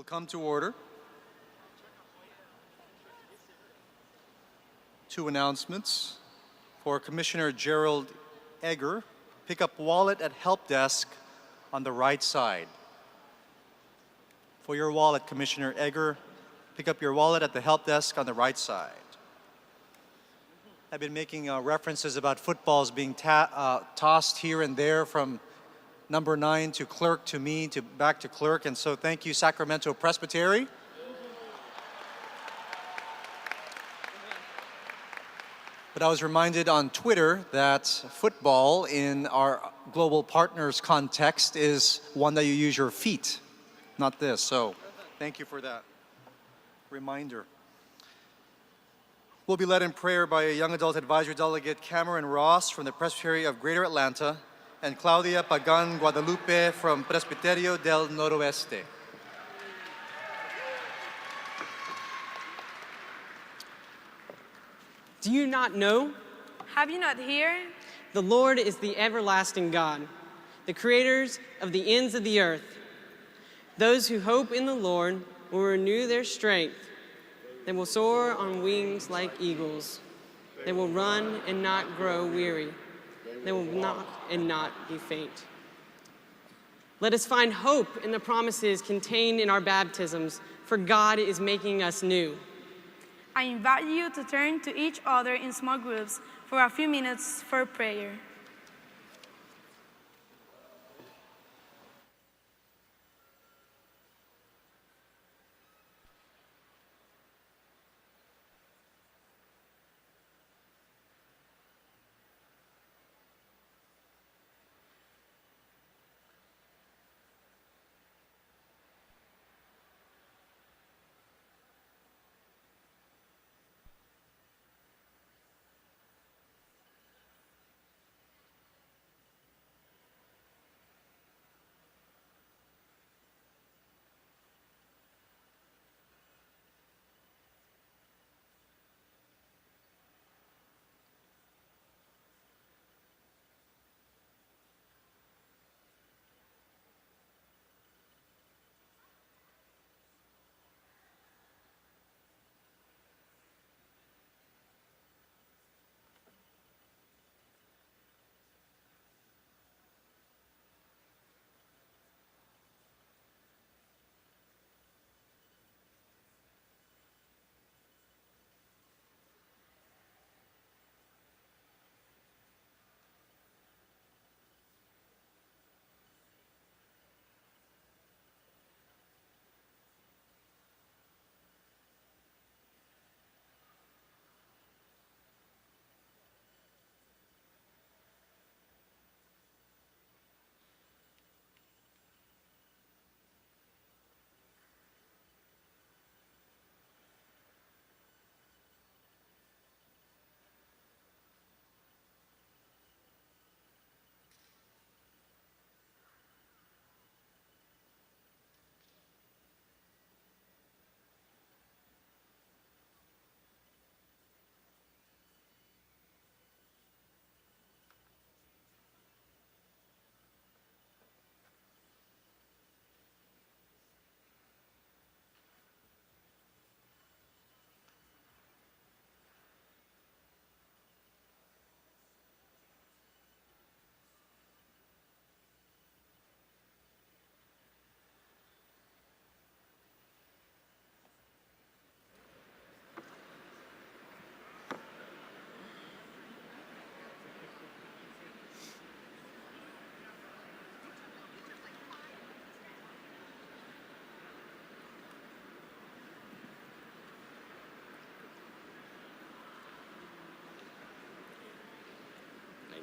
will come to order. Two announcements. For Commissioner Gerald Egger, pick up wallet at help desk on the right side. For your wallet, Commissioner Egger, pick up your wallet at the help desk on the right side. I've been making references about footballs being tossed here and there from number 9 to clerk to me to back to clerk, and so thank you, Sacramento Presbytery. But I was reminded on Twitter that football in our global partners context is one that you use your feet, not this. So thank you for that reminder. We'll be led in prayer by a Young Adult Advisory Delegate Cameron Ross from the Presbytery of Greater Atlanta and Claudia Pagan Guadalupe from Presbiterio del Noroeste. Do you not know? Have you not heard? The Lord is the everlasting God, the creators of the ends of the earth. Those who hope in the Lord will renew their strength. They will soar on wings like eagles. They will run and not grow weary. They will knock and not be faint. Let us find hope in the promises contained in our baptisms, for God is making us new. I invite you to turn to each other in small groups for a few minutes for prayer.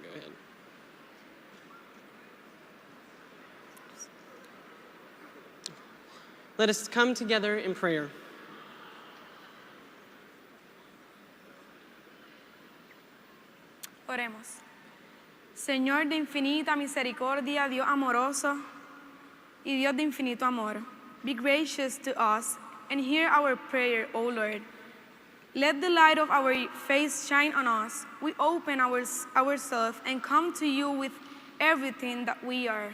Go ahead. Let us come together in prayer. Oremos. Señor de infinita misericordia, Dios amoroso y Dios de infinito amor, be gracious to us and hear our prayer, O Lord. Let the light of our face shine on us. We open ourselves and come to you with everything that we are.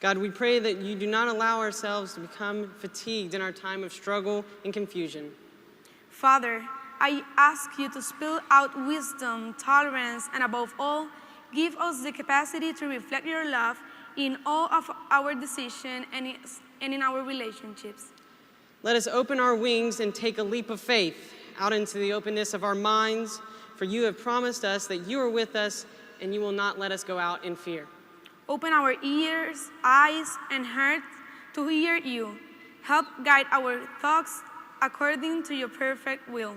God, we pray that you do not allow ourselves to become fatigued in our time of struggle and confusion. Father, I ask you to spill out wisdom, tolerance, and above all, give us the capacity to reflect your love in all of our decisions and in our relationships. Let us open our wings and take a leap of faith out into the openness of our minds, for you have promised us that you are with us and you will not let us go out in fear. Open our ears, eyes, and hearts to hear you. Help guide our thoughts according to your perfect will.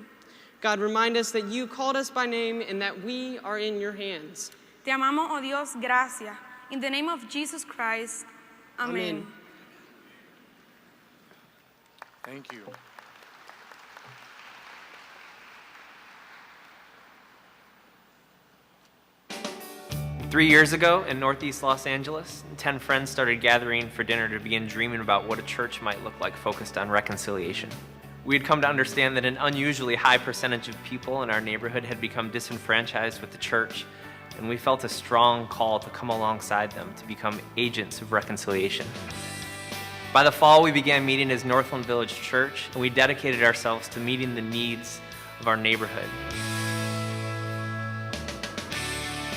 God, remind us that you called us by name and that we are in your hands. Te amamos, oh Dios, gracias. In the name of Jesus Christ, amen. Amen. Thank you. 3 years ago in Northeast Los Angeles, 10 friends started gathering for dinner to begin dreaming about what a church might look like focused on reconciliation. We had come to understand that an unusually high percentage of people in our neighborhood had become disenfranchised with the church, and we felt a strong call to come alongside them to become agents of reconciliation. By the fall, we began meeting as Northland Village Church, and we dedicated ourselves to meeting the needs of our neighborhood.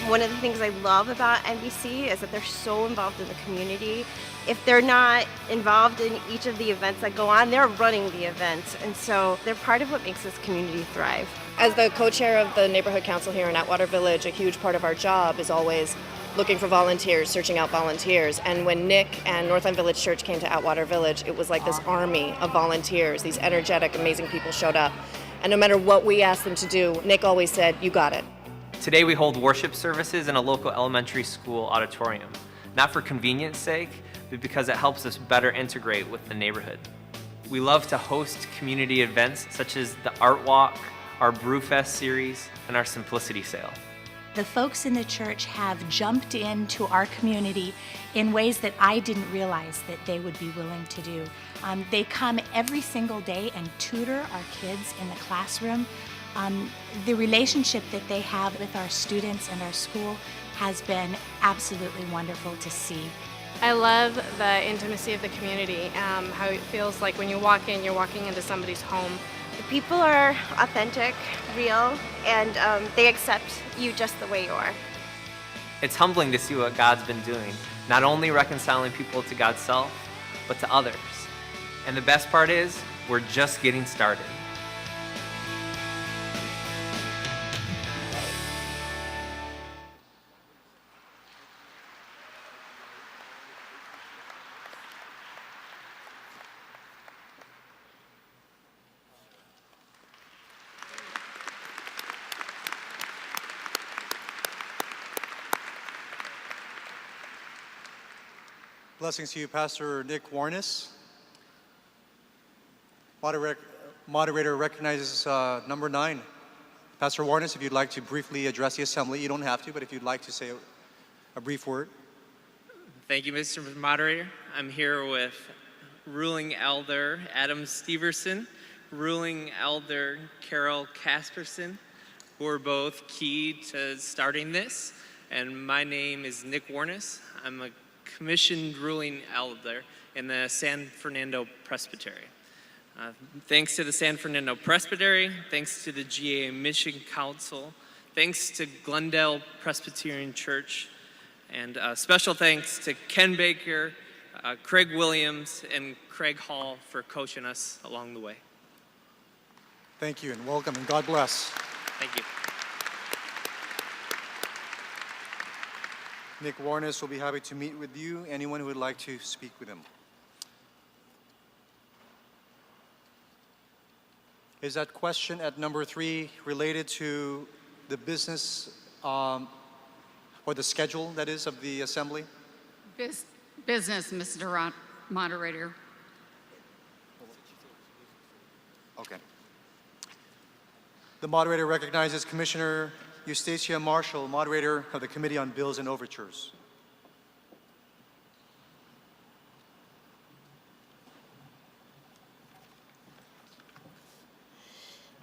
One of the things I love about NBC is that they're so involved in the community. If they're not involved in each of the events that go on, they're running the events. And so they're part of what makes this community thrive. As the co-chair of the neighborhood council here in Atwater Village, a huge part of our job is always looking for volunteers, searching out volunteers. And when Nick and Northland Village Church came to Atwater Village, it was like this army of volunteers. These energetic, amazing people showed up. And no matter what we asked them to do, Nick always said, "You got it." Today we hold worship services in a local elementary school auditorium, not for convenience sake, but because it helps us better integrate with the neighborhood. We love to host community events such as the Art Walk, our Brewfest series, and our Simplicity Sale. The folks in the church have jumped into our community in ways that I didn't realize that they would be willing to do. They come every single day and tutor our kids in the classroom. The relationship that they have with our students and our school has been absolutely wonderful to see. I love the intimacy of the community, how it feels like when you walk in, you're walking into somebody's home. The people are authentic, real, and they accept you just the way you are. It's humbling to see what God's been doing, not only reconciling people to God's self, but to others. And the best part is, we're just getting started. Blessings to you, Pastor Nick Warnes. Moderator recognizes number 9. Pastor Warnes, if you'd like to briefly address the assembly, you don't have to, but if you'd like to say a brief word. Thank you, Mr. Moderator. I'm here with Ruling Elder Adam Steverson, Ruling Elder Carol Casperson, who are both key to starting this. And my name is Nick Warnes. I'm a commissioned ruling elder in the San Fernando Presbytery. Thanks to the San Fernando Presbytery, thanks to the GA Mission Council, thanks to Glendale Presbyterian Church, and special thanks to Ken Baker, Craig Williams, and Craig Hall for coaching us along the way. Thank you and welcome and God bless. Thank you. Nick Warnes will be happy to meet with you, anyone who would like to speak with him. Is that question at number 3 related to the business or the schedule, that is, of the assembly? Business, Mr. Moderator. Okay. The moderator recognizes Commissioner Eustacia Marshall, moderator of the Committee on Bills and Overtures.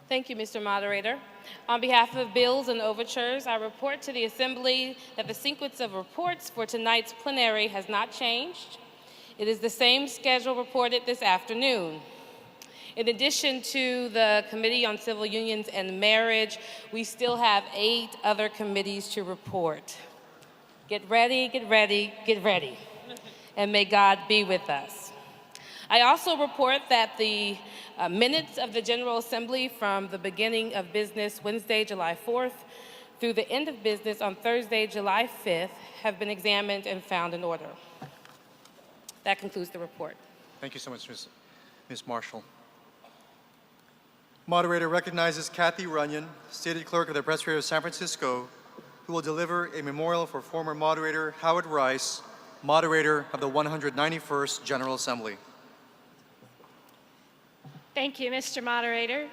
Thank you, Mr. Moderator. On behalf of bills and overtures, I report to the Assembly that the sequence of reports for tonight's plenary has not changed. It is the same schedule reported this afternoon. In addition to the Committee on Civil Unions and Marriage, we still have 8 other committees to report. Get ready, get ready, get ready, and may God be with us. I also report that the minutes of the General Assembly from the beginning of business Wednesday, July 4th, through the end of business on Thursday, July 5th, have been examined and found in order. That concludes the report. Thank you so much, Ms. Marshall. Moderator recognizes Kathy Runyon, Stated Clerk of the Presbytery of San Francisco, who will deliver a memorial for former moderator Howard Rice, moderator of the 191st General Assembly. Thank you, Mr. Moderator.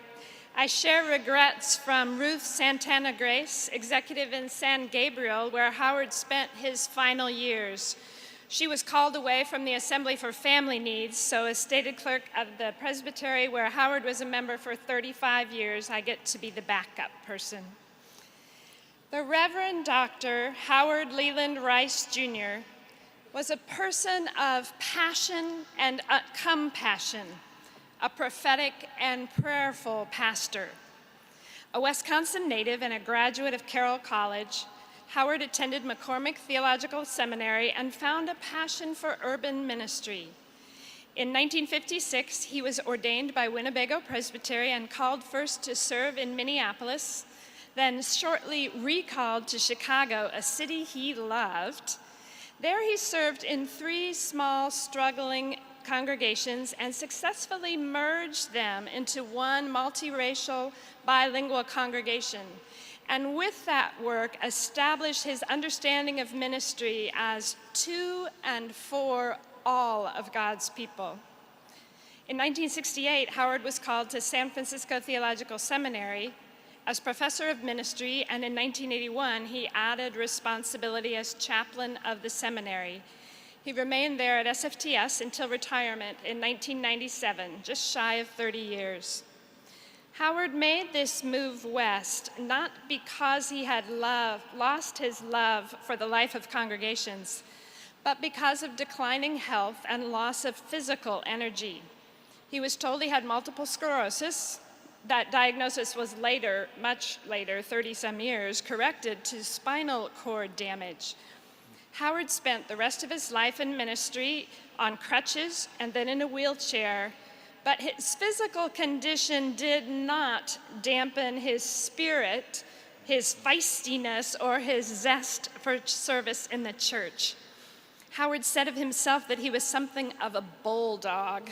I share regrets from Ruth Santana Grace, executive in San Gabriel, where Howard spent his final years. She was called away from the Assembly for family needs, so as stated clerk of the Presbytery, where Howard was a member for 35 years, I get to be the backup person. The Reverend Dr. Howard Leland Rice, Jr. was a person of passion and compassion, a prophetic and prayerful pastor. A Wisconsin native and a graduate of Carroll College, Howard attended McCormick Theological Seminary and found a passion for urban ministry. In 1956, he was ordained by Winnebago Presbytery and called first to serve in Minneapolis, then shortly recalled to Chicago, a city he loved. There he served in 3 small, struggling congregations and successfully merged them into one multiracial, bilingual congregation. And with that work, established his understanding of ministry as to and for all of God's people. In 1968, Howard was called to San Francisco Theological Seminary as professor of ministry, and in 1981, he added responsibility as chaplain of the seminary. He remained there at SFTS until retirement in 1997, just shy of 30 years. Howard made this move west not because he had lost his love for the life of congregations, but because of declining health and loss of physical energy. He was told he had multiple sclerosis. That diagnosis was later, much later, 30-some years, corrected to spinal cord damage. Howard spent the rest of his life in ministry on crutches and then in a wheelchair, but his physical condition did not dampen his spirit, his feistiness, or his zest for service in the church. Howard said of himself that he was something of a bulldog.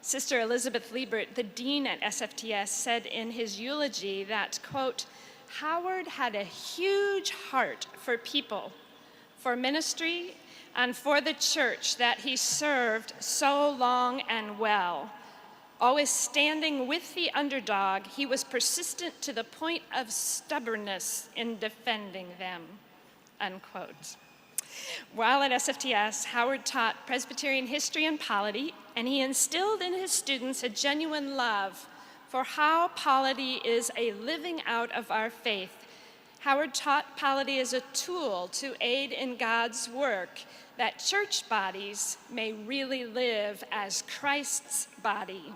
Sister Elizabeth Liebert, the dean at SFTS, said in his eulogy that, quote, Howard had a huge heart for people, for ministry, and for the church that he served so long and well. Always standing with the underdog, he was persistent to the point of stubbornness in defending them, unquote. While at SFTS, Howard taught Presbyterian history and polity, and he instilled in his students a genuine love for how polity is a living out of our faith. Howard taught polity as a tool to aid in God's work, that church bodies may really live as Christ's body.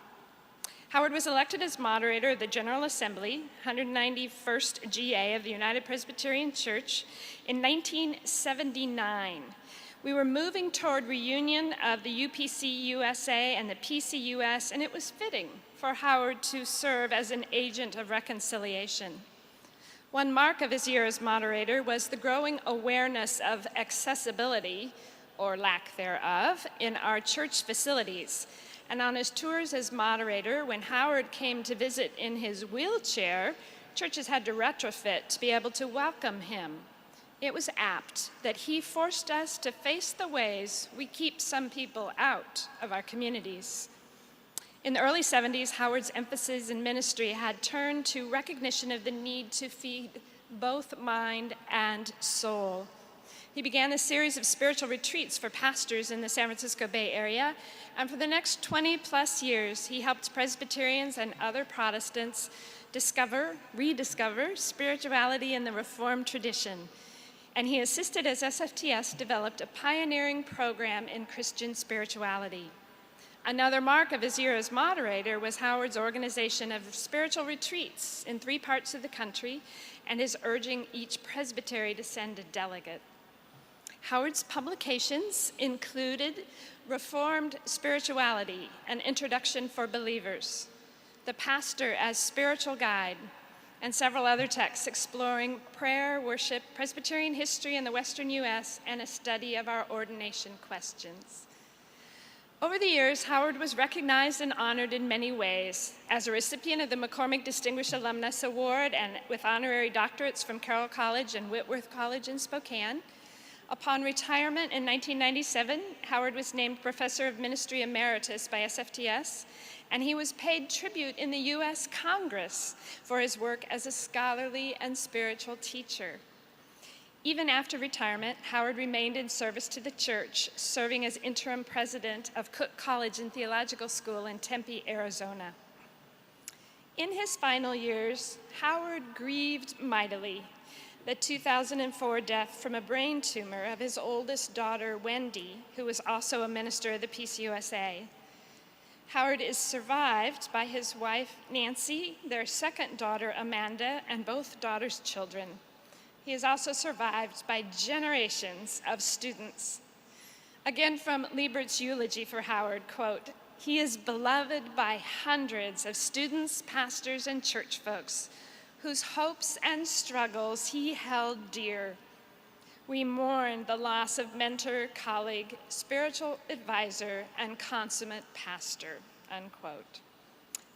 Howard was elected as moderator of the General Assembly, 191st GA of the United Presbyterian Church, in 1979. We were moving toward reunion of the UPCUSA and the PCUS, and it was fitting for Howard to serve as an agent of reconciliation. One mark of his year as moderator was the growing awareness of accessibility, or lack thereof, in our church facilities. And on his tours as moderator, when Howard came to visit in his wheelchair, churches had to retrofit to be able to welcome him. It was apt that he forced us to face the ways we keep some people out of our communities. In the early 70s, Howard's emphasis in ministry had turned to recognition of the need to feed both mind and soul. He began a series of spiritual retreats for pastors in the San Francisco Bay Area, and for the next 20-plus years, he helped Presbyterians and other Protestants discover, rediscover spirituality in the Reformed tradition, and he assisted as SFTS developed a pioneering program in Christian spirituality. Another mark of his year as moderator was Howard's organization of spiritual retreats in 3 parts of the country and his urging each presbytery to send a delegate. Howard's publications included Reformed Spirituality, an Introduction for Believers, The Pastor as Spiritual Guide, and several other texts exploring prayer, worship, Presbyterian history in the Western U.S., and a study of our ordination questions. Over the years, Howard was recognized and honored in many ways as a recipient of the McCormick Distinguished Alumnus Award and with honorary doctorates from Carroll College and Whitworth College in Spokane. Upon retirement in 1997, Howard was named Professor of Ministry Emeritus by SFTS, and he was paid tribute in the U.S. Congress for his work as a scholarly and spiritual teacher. Even after retirement, Howard remained in service to the church, serving as interim president of Cook College and Theological School in Tempe, Arizona. In his final years, Howard grieved mightily the 2004 death from a brain tumor of his oldest daughter, Wendy, who was also a minister of the PCUSA. Howard is survived by his wife, Nancy, their second daughter, Amanda, and both daughters' children. He is also survived by generations of students. Again, from Liebert's eulogy for Howard, quote, "He is beloved by hundreds of students, pastors, and church folks whose hopes and struggles he held dear. We mourn the loss of mentor, colleague, spiritual advisor, and consummate pastor," unquote.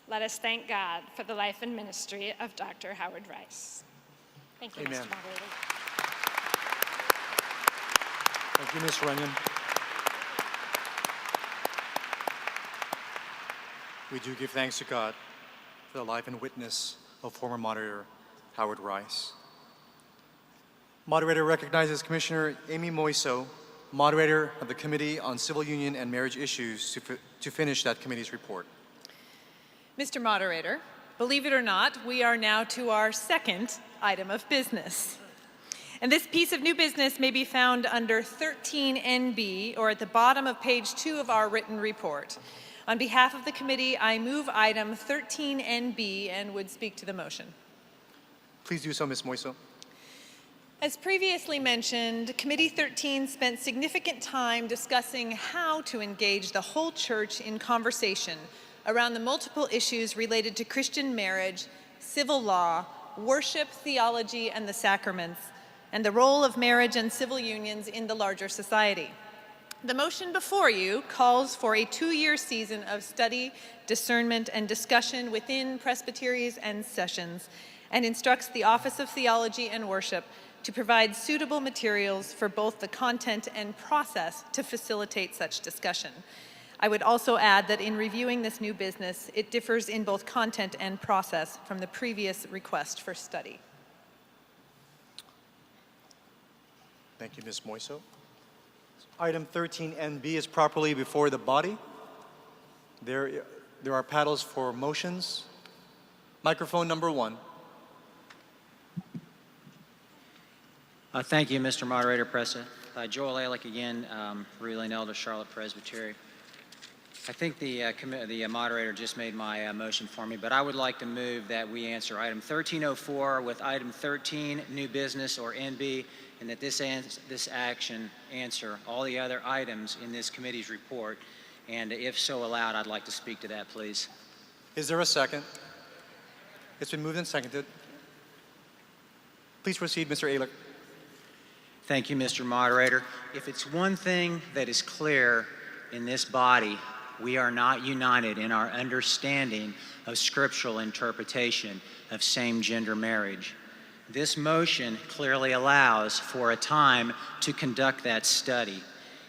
Let us thank God for the life and ministry of Dr. Howard Rice. Thank you, Amen. Mr. Moderator. Thank you, Ms. Runyon. We do give thanks to God for the life and witness of former moderator Howard Rice. Moderator recognizes Commissioner Amy Moiso, moderator of the Committee on Civil Union and Marriage Issues, to finish that committee's report. Mr. Moderator, believe it or not, we are now to our second item of business. And this piece of new business may be found under 13NB or at the bottom of page 2 of our written report. On behalf of the committee, I move item 13NB and would speak to the motion. Please do so, Ms. Moiso. As previously mentioned, Committee 13 spent significant time discussing how to engage the whole church in conversation around the multiple issues related to Christian marriage, civil law, worship, theology, and the sacraments, and the role of marriage and civil unions in the larger society. The motion before you calls for a 2-year season of study, discernment, and discussion within presbyteries and sessions, and instructs the Office of Theology and Worship to provide suitable materials for both the content and process to facilitate such discussion. I would also add that in reviewing this new business, it differs in both content and process from the previous request for study. Thank you, Ms. Moiso. Item 13NB is properly before the body. There are paddles for motions. Microphone number 1. Thank you, Mr. Moderator, President. Joel Alick again, Reeling Elder, Charlotte Presbytery. I think the moderator just made my motion for me, but I would like to move that we answer item 1304 with item 13, new business, or NB, and that this action answer all the other items in this committee's report. And if so allowed, I'd like to speak to that, please. Is there a second? It's been moved and seconded. Please proceed, Mr. Alick. Thank you, Mr. Moderator. If it's one thing that is clear in this body, we are not united in our understanding of scriptural interpretation of same-gender marriage. This motion clearly allows for a time to conduct that study.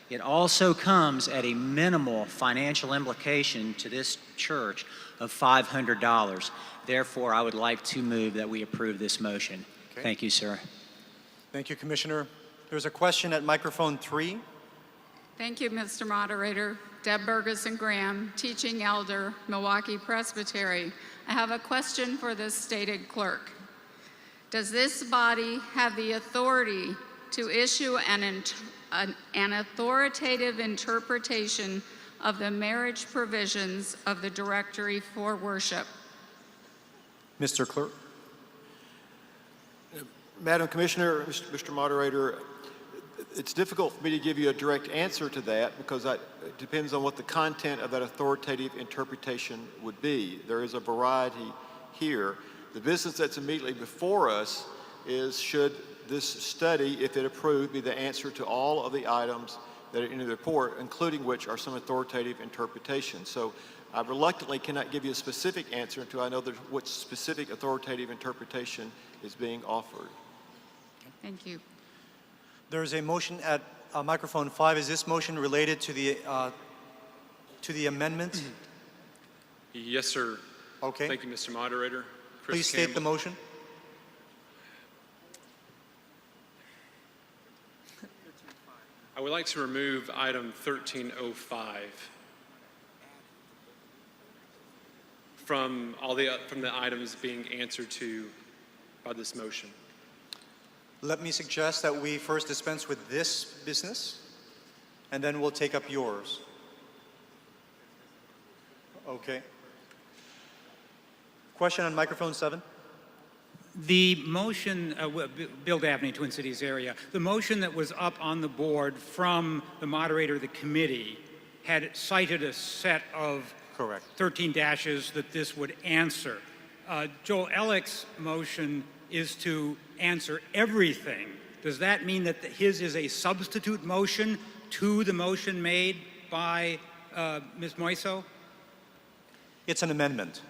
It also comes at a minimal financial implication to this church of $500. Therefore, I would like to move that we approve this motion. Okay. Thank you, sir. Thank you, Commissioner. There's a question at microphone 3. Thank you, Mr. Moderator. Deb Bergeson Graham, teaching elder, Milwaukee Presbytery. I have a question for the stated clerk. Does this body have the authority to issue an authoritative interpretation of the marriage provisions of the Directory for Worship? Mr. Clerk. Madam Commissioner, Mr. Moderator, it's difficult for me to give you a direct answer to that because it depends on what the content of that authoritative interpretation would be. There is a variety here. The business that's immediately before us is should this study, if it approved, be the answer to all of the items that are in the report, including which are some authoritative interpretations. So I reluctantly cannot give you a specific answer until I know what specific authoritative interpretation is being offered. Thank you. There's a motion at microphone 5. Is this motion related to the amendment? Yes, sir. Okay. Thank you, Mr. Moderator. Chris Please state the motion. I would like to remove item 1305 from the items being answered to by this motion. Let me suggest that we first dispense with this business, and then we'll take up yours. Okay. Question on microphone 7. The motion, Bill Dabney, Twin Cities area, the motion that was up on the board from the moderator of the committee had cited a set of 13 dashes that this would answer. Joel Ellick's motion is to answer everything. Does that mean that his is a substitute motion to the motion made by Ms. Moiso? It's an amendment,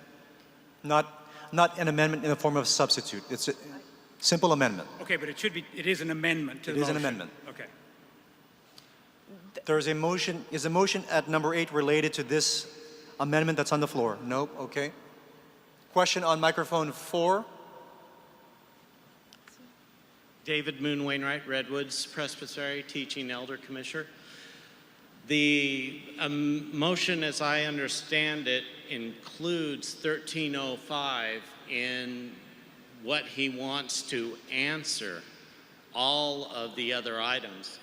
not an amendment in the form of substitute. It's a simple amendment. Okay, but it is an amendment to the motion. It is an amendment. Okay. There's a motion, is a motion at number 8 related to this amendment that's on the floor? Nope, okay. Question on microphone 4. David Moon Wainwright, Redwoods Presbytery, teaching elder commissioner. The motion, as I understand it, includes 1305 in what he wants to answer all of the other items.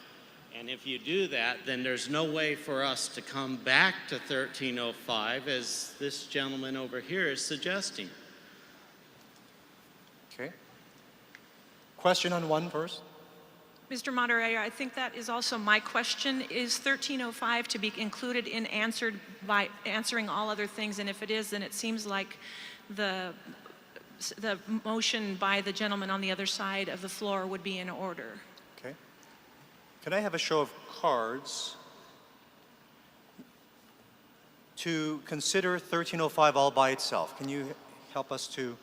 And if you do that, then there's no way for us to come back to 1305 as this gentleman over here is suggesting. Okay. Question on 1 first. Mr. Moderator, I think that is also my question. Is 1305 to be included in answered by answering all other things? And if it is, then it seems like the motion by the gentleman on the other side of the floor would be in order. Okay. Could I have a show of cards to consider 1305 all by itself? Can you help us to?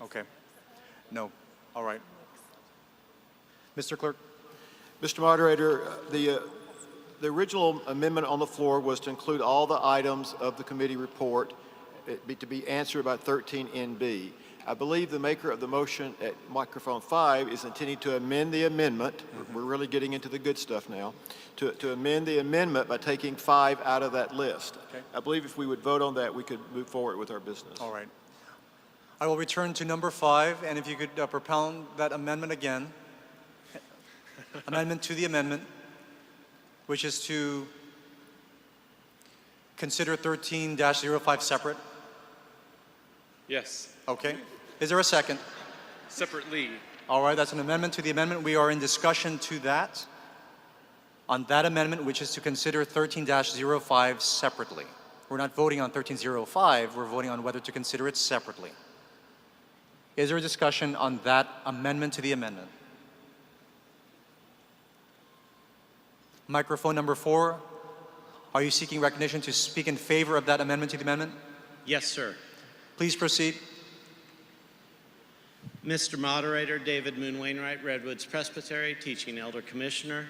Okay. No. All right. Mr. Clerk. Mr. Moderator, the original amendment on the floor was to include all the items of the committee report to be answered by 13NB. I believe the maker of the motion at microphone 5 is intending to amend the amendment. We're really getting into the good stuff now. To amend the amendment by taking 5 out of that list. Okay. I believe if we would vote on that, we could move forward with our business. All right. I will return to number 5, and if you could propound that amendment again. Amendment to the amendment, which is to consider 13-05 separate. Yes. Okay. Is there a second? Separately. All right, that's an amendment to the amendment. We are in discussion to that, on that amendment, which is to consider 13-05 separately. We're not voting on 13-05, we're voting on whether to consider it separately. Is there a discussion on that amendment to the amendment? Microphone number 4. Are you seeking recognition to speak in favor of that amendment to the amendment? Yes, sir. Please proceed. Mr. Moderator, David Moon Wainwright, Redwoods Presbytery, teaching elder commissioner.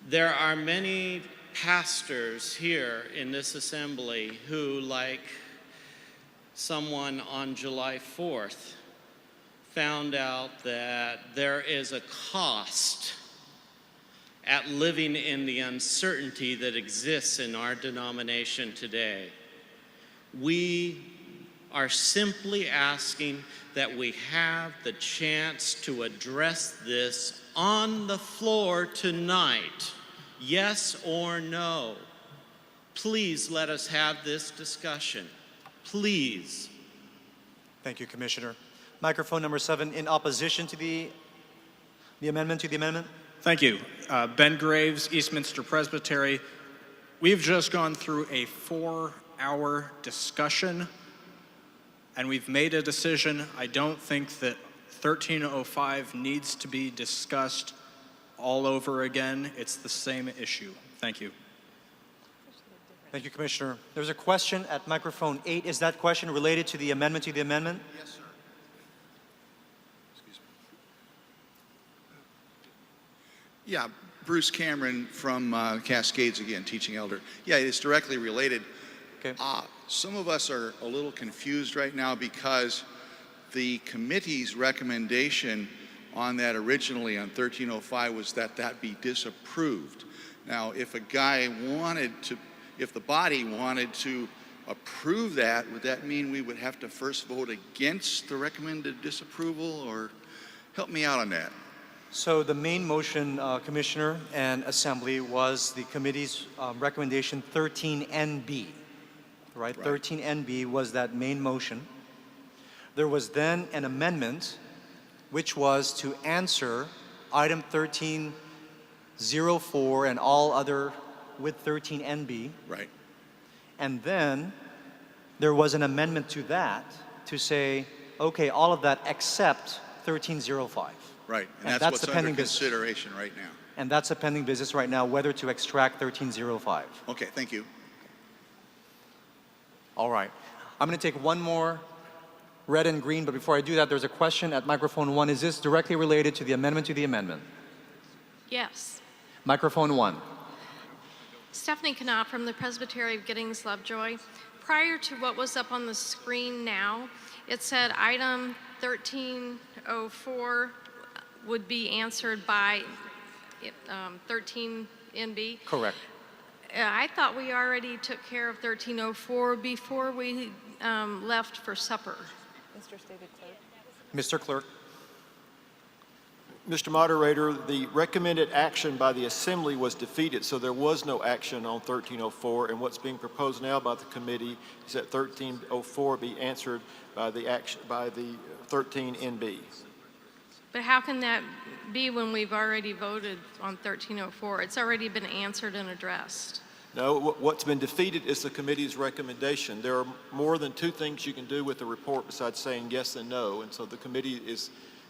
There are many pastors here in this assembly who, like someone on July 4th, found out that there is a cost at living in the uncertainty that exists in our denomination today. We are simply asking that we have the chance to address this on the floor tonight, yes or no. Please let us have this discussion. Please. Thank you, Commissioner. Microphone number 7, in opposition to the amendment to the amendment. Thank you. Ben Graves, Eastminster Presbytery. We've just gone through a 4-hour discussion, and we've made a decision. I don't think that 1305 needs to be discussed all over again. It's the same issue. Thank you. Thank you, Commissioner. There's a question at microphone 8. Is that question related to the amendment to the amendment? Yes, sir. Excuse me. Yeah, Bruce Cameron from Cascades again, teaching elder. Yeah, it's directly related. Okay. Some of us are a little confused right now because the committee's recommendation on that originally on 1305 was that that be disapproved. Now, if a guy wanted to, if the body wanted to approve that, would that mean we would have to first vote against the recommended disapproval, or help me out on that? So the main motion, Commissioner and Assembly, was the committee's recommendation 13NB, right? 13NB was that main motion. There was then an amendment which was to answer item 1304 and all other with 13NB. Right. And then there was an amendment to that to say, okay, all of that except 1305. Right, And and that's what's the under pending business. consideration right now. And that's a pending business right now, whether to extract 1305. Okay, thank you. All right. I'm going to take one more red and green, but before I do that, there's a question at microphone 1. Is this directly related to the amendment to the amendment? Yes. Microphone 1. Stephanie Knott from the Presbytery of Giddings Lovejoy. Prior to what was up on the screen now, it said item 1304 would be answered by 13NB. Correct. I thought we already took care of 1304 before we left for supper. Mr. Stated Clerk. Mr. Clerk. Mr. Moderator, the recommended action by the Assembly was defeated, so there was no action on 1304, and what's being proposed now by the committee is that 1304 be answered by the 13NB. But how can that be when we've already voted on 1304? It's already been answered and addressed. No, what's been defeated is the committee's recommendation. There are more than 2 things you can do with the report besides saying yes and no, and so the committee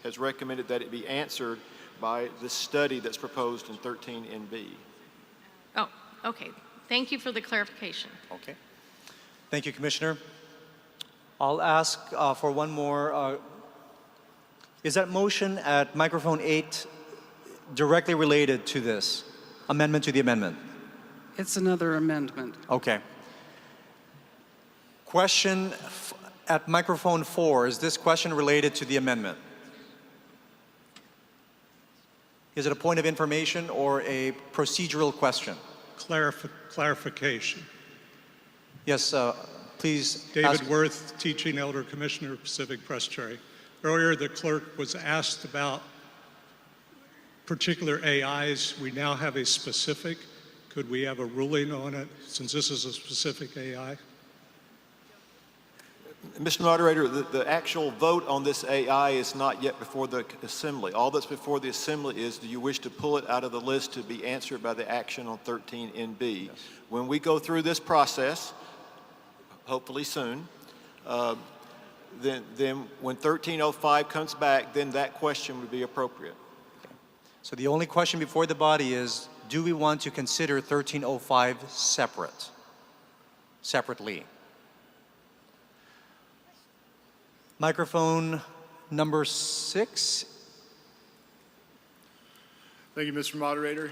has recommended that it be answered by the study that's proposed in 13NB. Oh, okay. Thank you for the clarification. Okay. Thank you, Commissioner. I'll ask for one more. Is that motion at microphone 8 directly related to this amendment to the amendment? It's another amendment. Okay. Question at microphone 4. Is this question related to the amendment? Is it a point of information or a procedural question? Clarification. Yes, please. David Worth, Teaching Elder Commissioner, Pacific Presbytery. Earlier, the clerk was asked about particular AIs. We now have a specific. Could we have a ruling on it since this is a specific AI? Mr. Moderator, the actual vote on this AI is not yet before the Assembly. All that's before the Assembly is, do you wish to pull it out of the list to be answered by the action on 13NB? Yes. When we go through this process, hopefully soon, then when 1305 comes back, then that question would be appropriate. So the only question before the body is, do we want to consider 1305 separately? Microphone number 6. Thank you, Mr. Moderator.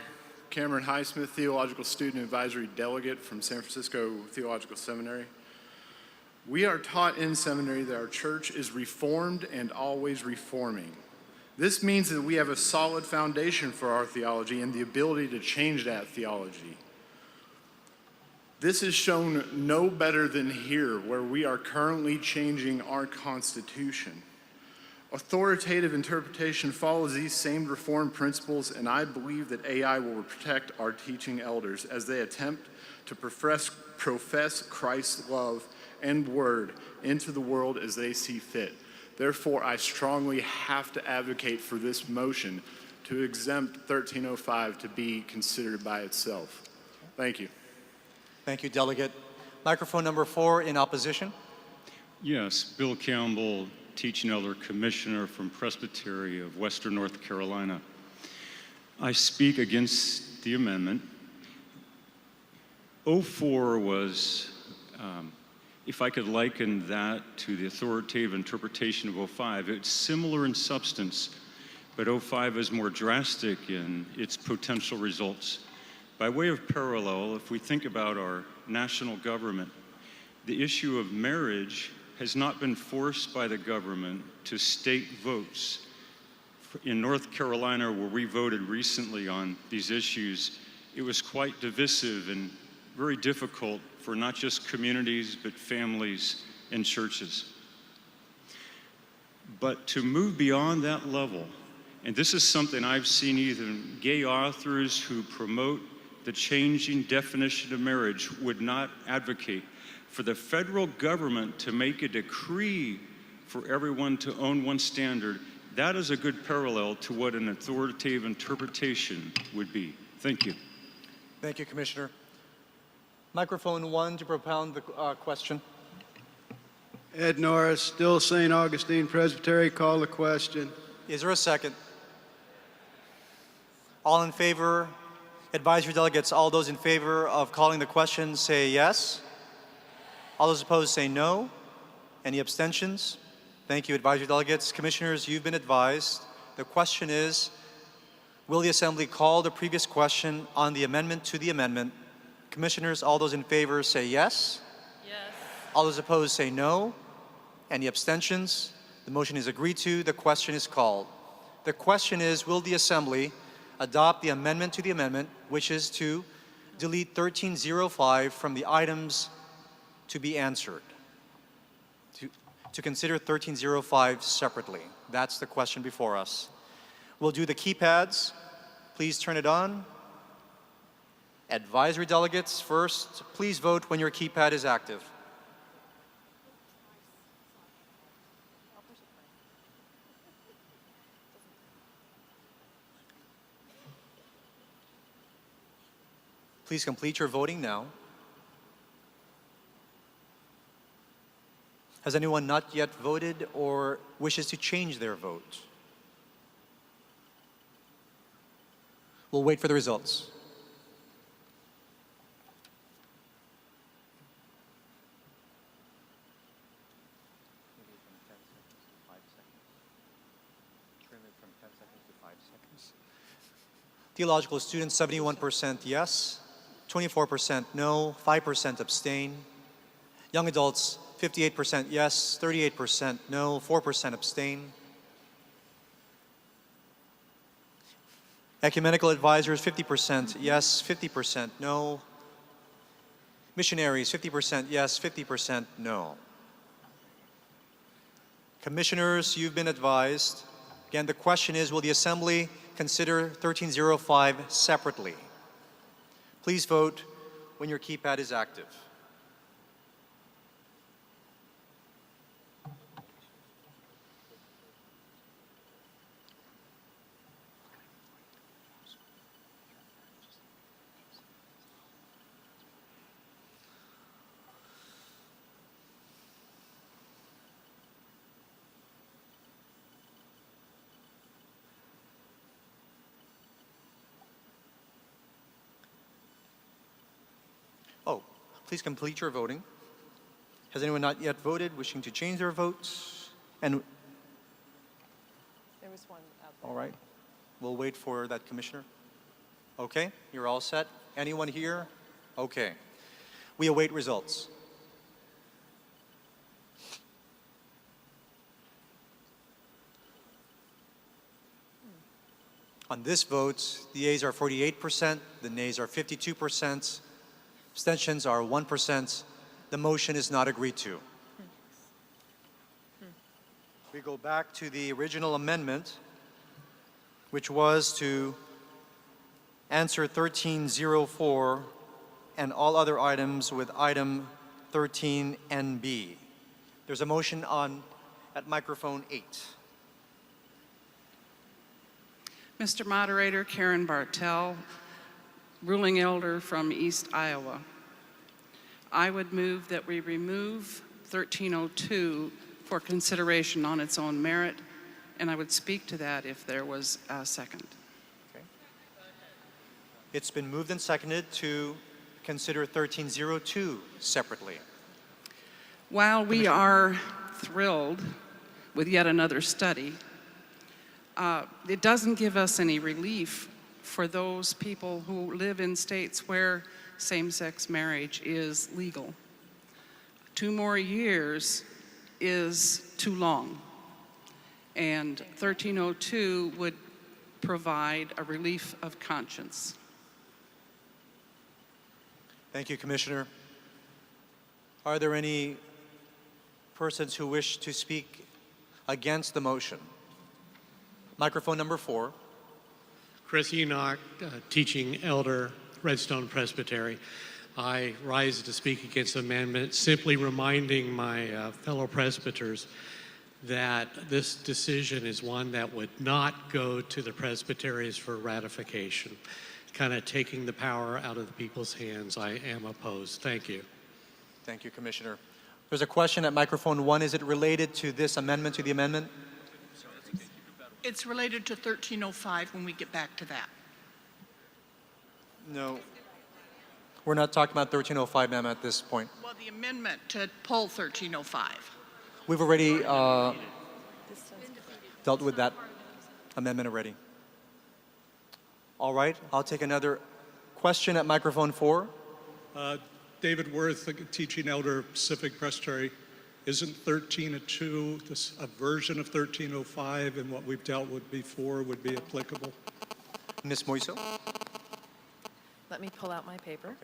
Cameron Highsmith, Theological Student Advisory Delegate from San Francisco Theological Seminary. We are taught in seminary that our church is reformed and always reforming. This means that we have a solid foundation for our theology and the ability to change that theology. This is shown no better than here, where we are currently changing our Constitution. Authoritative interpretation follows these same reform principles, and I believe that AI will protect our teaching elders as they attempt to profess Christ's love and word into the world as they see fit. Therefore, I strongly have to advocate for this motion to exempt 1305 to be considered by itself. Thank you. Thank you, Delegate. Microphone number 4 in opposition. Yes, Bill Campbell, Teaching Elder Commissioner from Presbytery of Western North Carolina. I speak against the amendment. 04 was, if I could liken that to the authoritative interpretation of 05, it's similar in substance, but 05 is more drastic in its potential results. By way of parallel, if we think about our national government, the issue of marriage has not been forced by the government to state votes. In North Carolina, where we voted recently on these issues, it was quite divisive and very difficult for not just communities, but families and churches. But to move beyond that level, and this is something I've seen even gay authors who promote the changing definition of marriage would not advocate, for the federal government to make a decree for everyone to own one standard. That is a good parallel to what an authoritative interpretation would be. Thank you. Thank you, Commissioner. Microphone 1 to propound the question. Ed Norris, still St. Augustine Presbytery, call the question. Is there a second? All in favor? Advisory delegates, all those in favor of calling the question say yes. All those opposed say no. Any abstentions? Thank you, advisory delegates. Commissioners, you've been advised. The question is, will the Assembly call the previous question on the amendment to the amendment? Commissioners, all those in favor say yes. Yes. All those opposed say no. Any abstentions? The motion is agreed to. The question is called. The question is, will the Assembly adopt the amendment to the amendment, which is to delete 1305 from the items to be answered, to consider 1305 separately. That's the question before us. We'll do the keypads. Please turn it on. Advisory delegates, first, please vote when your keypad is active. Please complete your voting now. Has anyone not yet voted or wishes to change their vote? We'll wait for the results. Theological students, 71% yes, 24% no, 5% abstain. Young adults, 58% yes, 38% no, 4% abstain. Ecumenical advisors, 50% yes, 50% no. Missionaries, 50% yes, 50% no. Commissioners, you've been advised. Again, the question is, will the Assembly consider 1305 separately? Please vote when your keypad is active. Please complete your voting. Has anyone not yet voted, wishing to change their votes? And there was one out there. All right. We'll wait for that, Commissioner. Okay, you're all set. Anyone here? Okay. We await results. On this vote, the yeas are 48%, the nays are 52%, abstentions are 1%. The motion is not agreed to. We go back to the original amendment, which was to answer 1304 and all other items with item 13NB. There's a motion at microphone 8. Mr. Moderator, Karen Bartel, ruling elder from East Iowa. I would move that we remove 1302 for consideration on its own merit, and I would speak to that if there was a second. Okay. It's been moved and seconded to consider 1302 separately. While we are thrilled with yet another study, it doesn't give us any relief for those people who live in states where same-sex marriage is legal. 2 more years is too long, and 1302 would provide a relief of conscience. Thank you, Commissioner. Are there any persons who wish to speak against the motion? Microphone number 4. Chris Enoch, teaching elder, Redstone Presbytery. I rise to speak against the amendment, simply reminding my fellow presbyters that this decision is one that would not go to the presbyteries for ratification. Kind of taking the power out of the people's hands. I am opposed. Thank you. Thank you, Commissioner. There's a question at microphone 1. Is it related to this amendment to the amendment? It's related to 1305 when we get back to that. No. We're not talking about 1305, ma'am, at this point. Well, the amendment to pull 1305. We've already dealt with that amendment already. All right, I'll take another question at microphone 4. David Worth, teaching elder, Pacific Presbytery. Isn't 1302 a version of 1305, and what we've dealt with before would be applicable? Ms. Moiso? Let me pull out my paper.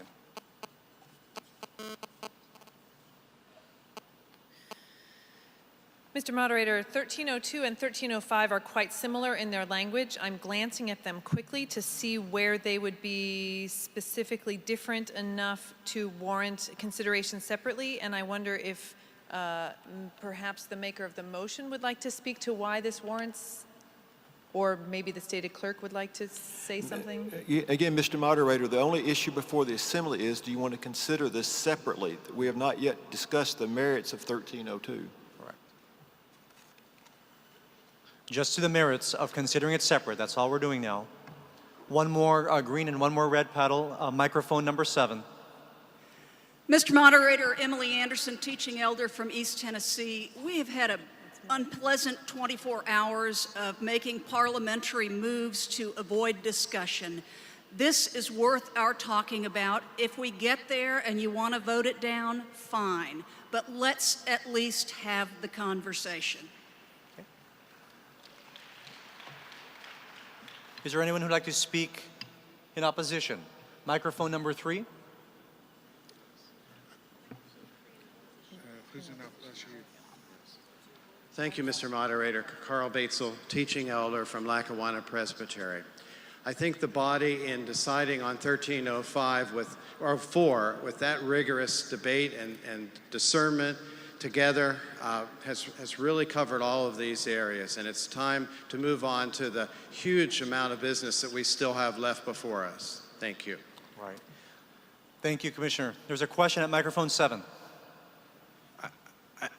Mr. Moderator, 1302 and 1305 are quite similar in their language. I'm glancing at them quickly to see where they would be specifically different enough to warrant consideration separately, and I wonder if perhaps the maker of the motion would like to speak to why this warrants, or maybe the stated clerk would like to say something? Again, Mr. Moderator, the only issue before the Assembly is, do you want to consider this separately? We have not yet discussed the merits of 1302. Correct. Just to the merits of considering it separate. That's all we're doing now. One more green and one more red paddle. Microphone number 7. Mr. Moderator, Emily Anderson, teaching elder from East Tennessee. We have had an unpleasant 24 hours of making parliamentary moves to avoid discussion. This is worth our talking about. If we get there and you want to vote it down, fine. But let's at least have the conversation. Okay. Is there anyone who'd like to speak in opposition? Microphone number 3. Thank you, Mr. Moderator. Carl Batesel, teaching elder from Lackawanna Presbytery. I think the body, in deciding on 1305 with that rigorous debate and discernment together, has really covered all of these areas, and it's time to move on to the huge amount of business that we still have left before us. Thank you. Right. Thank you, Commissioner. There's a question at microphone 7.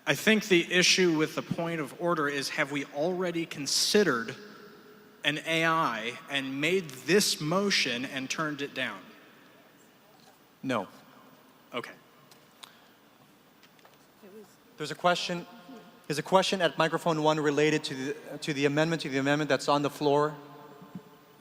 I think the issue with the point of order is, have we already considered an AI and made this motion and turned it down? No. Okay. There's a question at microphone 1 related to the amendment that's on the floor.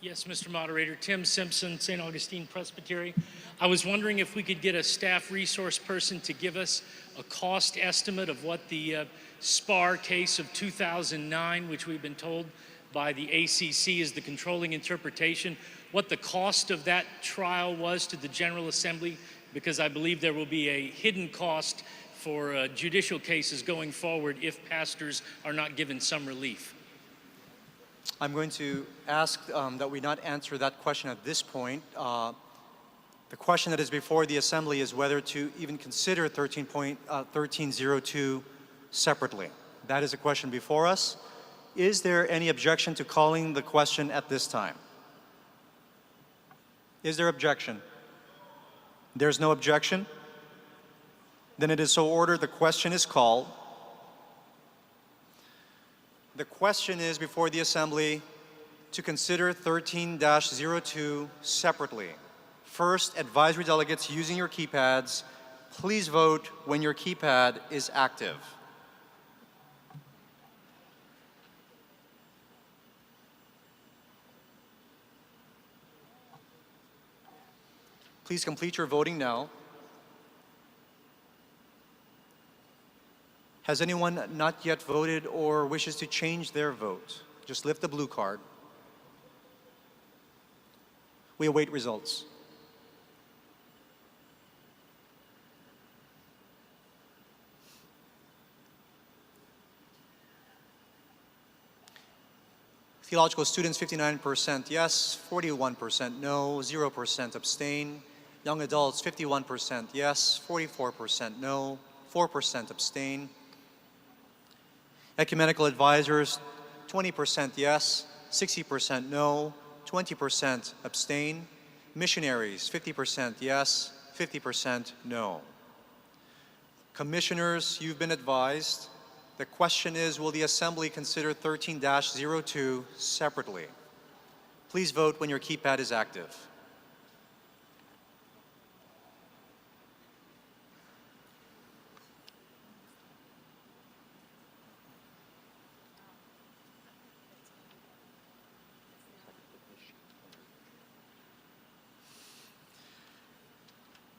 Yes, Mr. Moderator. Tim Simpson, St. Augustine Presbytery. I was wondering if we could get a staff resource person to give us a cost estimate of what the SPAR case of 2009, which we've been told by the ACC as the controlling interpretation, what the cost of that trial was to the General Assembly, because I believe there will be a hidden cost for judicial cases going forward if pastors are not given some relief. I'm going to ask that we not answer that question at this point. The question that is before the Assembly is whether to even consider 13.1302 separately. That is a question before us. Is there any objection to calling the question at this time? Is there objection? There's no objection? Then it is so ordered, the question is called. The question is before the Assembly to consider 13-02 separately. First, advisory delegates using your keypads, please vote when your keypad is active. Please complete your voting now. Has anyone not yet voted or wishes to change their vote? Just lift the blue card. We await results. Theological students, 59% yes, 41% no, 0% abstain. Young adults, 51% yes, 44% no, 4% abstain. Ecumenical advisors, 20% yes, 60% no, 20% abstain. Missionaries, 50% yes, 50% no. Commissioners, you've been advised. The question is, will the Assembly consider 13-02 separately? Please vote when your keypad is active.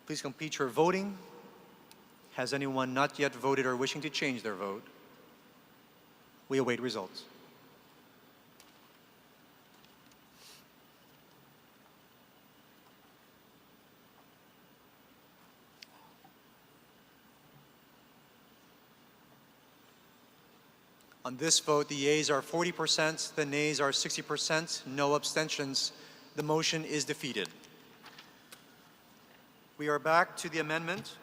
Please complete your voting. Has anyone not yet voted or wishing to change their vote? We await results. On this vote, the yeas are 40%, the nays are 60%, no abstentions. The motion is defeated. We are back to the amendment,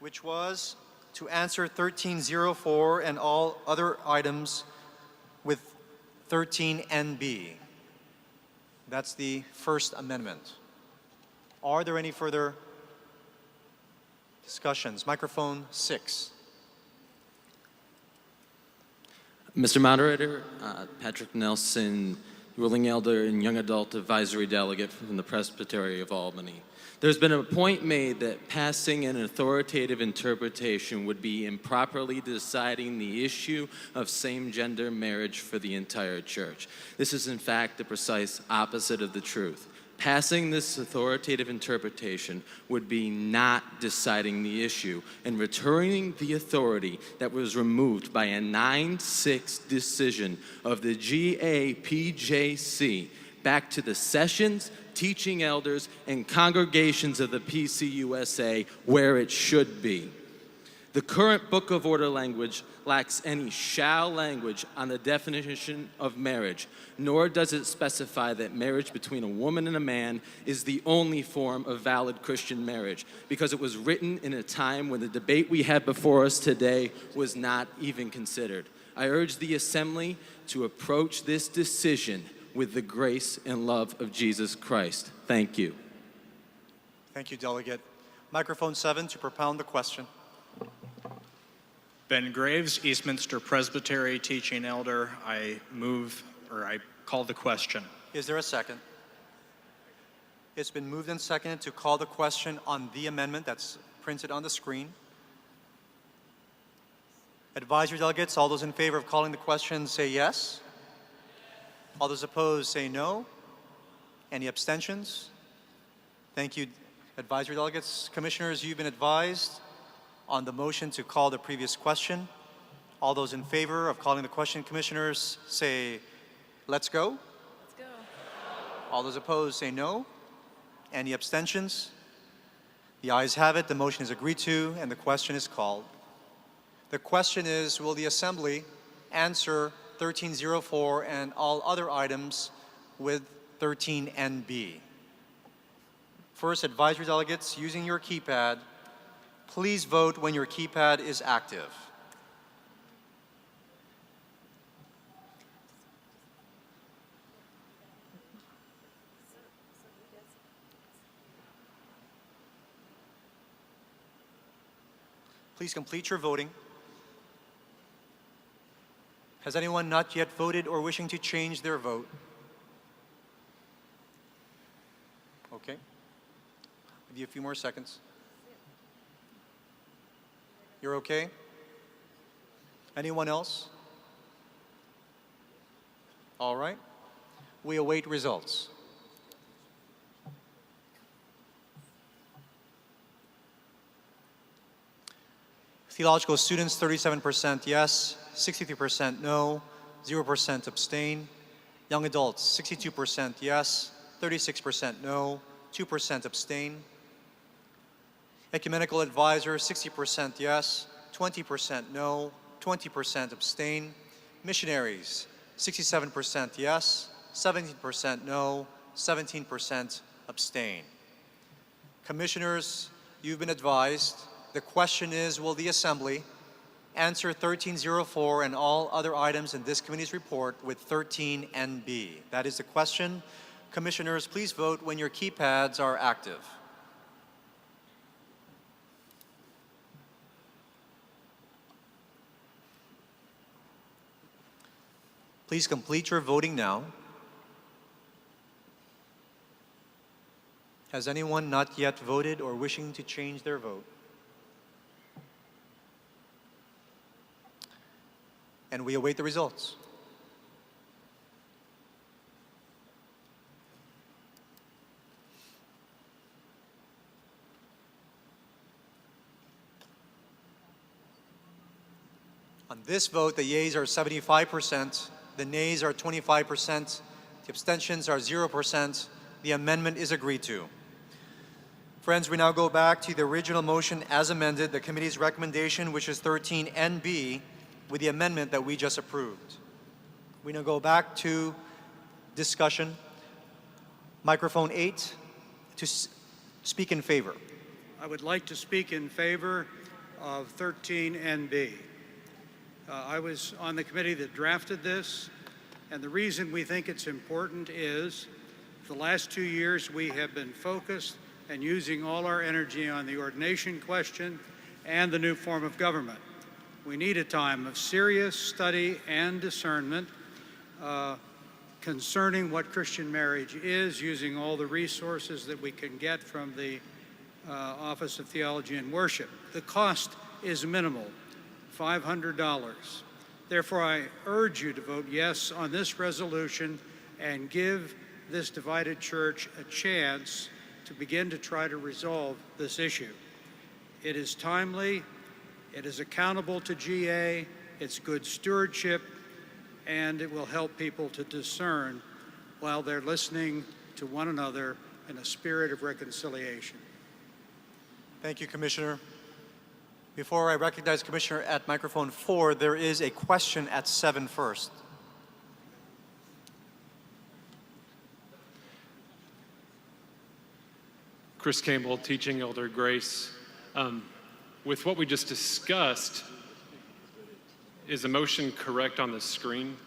which was to answer 1304 and all other items with 13NB. That's the first amendment. Are there any further discussions? Microphone 6. Mr. Moderator, Patrick Nelson, ruling elder and young adult advisory delegate from the Presbytery of Albany. There's been a point made that passing an authoritative interpretation would be improperly deciding the issue of same-gender marriage for the entire church. This is, in fact, the precise opposite of the truth. Passing this authoritative interpretation would be not deciding the issue and returning the authority that was removed by a 9-6 decision of the GA220 back to the sessions, teaching elders, and congregations of the PCUSA where it should be. The current Book of Order language lacks any shall language on the definition of marriage, nor does it specify that marriage between a woman and a man is the only form of valid Christian marriage, because it was written in a time when the debate we have before us today was not even considered. I urge the Assembly to approach this decision with the grace and love of Jesus Christ. Thank you. Thank you, Delegate. Microphone 7 to propound the question. Ben Graves, Eastminster Presbytery, teaching elder. I call the question. Is there a second? It's been moved and seconded to call the question on the amendment that's printed on the screen. Advisory delegates, all those in favor of calling the question say yes. All those opposed say no. Any abstentions? Thank you, advisory delegates. Commissioners, you've been advised on the motion to call the previous question. All those in favor of calling the question, commissioners, say Let's go. Let's go. All those opposed say no. Any abstentions? The ayes have it. The motion is agreed to, and the question is called. The question is, will the Assembly answer 1304 and all other items with 13NB? First, advisory delegates using your keypad, please vote when your keypad is active. Please complete your voting. Has anyone not yet voted or wishing to change their vote? Okay. Give you a few more seconds. You're okay? Anyone else? All right. We await results. Theological students, 37% yes, 63% no, 0% abstain. Young adults, 62% yes, 36% no, 2% abstain. Ecumenical advisors, 60% yes, 20% no, 20% abstain. Missionaries, 67% yes, 17% no, 17% abstain. Commissioners, you've been advised. The question is, will the Assembly answer 1304 and all other items in this committee's report with 13NB? That is the question. Commissioners, please vote when your keypads are active. Please complete your voting now. Has anyone not yet voted or wishing to change their vote? And we await the results. On this vote, the yeas are 75%, the nays are 25%, the abstentions are 0%. The amendment is agreed to. Friends, we now go back to the original motion as amended, the committee's recommendation, which is 13NB, with the amendment that we just approved. We now go back to discussion. Microphone 8 to speak in favor. I would like to speak in favor of 13NB. I was on the committee that drafted this, and the reason we think it's important is the last 2 years we have been focused and using all our energy on the ordination question and the new form of government. We need a time of serious study and discernment concerning what Christian marriage is, using all the resources that we can get from the Office of Theology and Worship. The cost is minimal, $500. Therefore, I urge you to vote yes on this resolution and give this divided church a chance to begin to try to resolve this issue. It is timely, it is accountable to GA, it's good stewardship, and it will help people to discern while they're listening to one another in a spirit of reconciliation. Thank you, Commissioner. Before I recognize Commissioner at microphone 4, there is a question at 7 first. Chris Campbell, teaching Elder Grace. With what we just discussed, is the motion correct on the screen?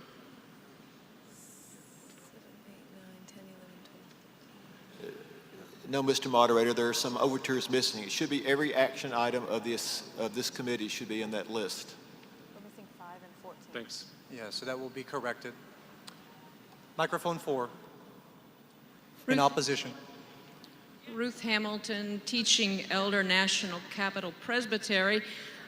No, Mr. Moderator, there are some overtures missing. It should be every action item of this committee should be in that list. We're missing 5 and 14. Thanks. Yeah, so that will be corrected. Microphone 4. In opposition. Ruth Hamilton, teaching Elder, National Capital Presbytery.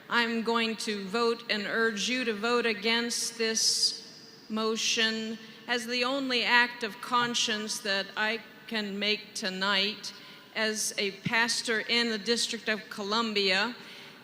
I'm going to vote and urge you to vote against this motion as the only act of conscience that I can make tonight as a pastor in the District of Columbia.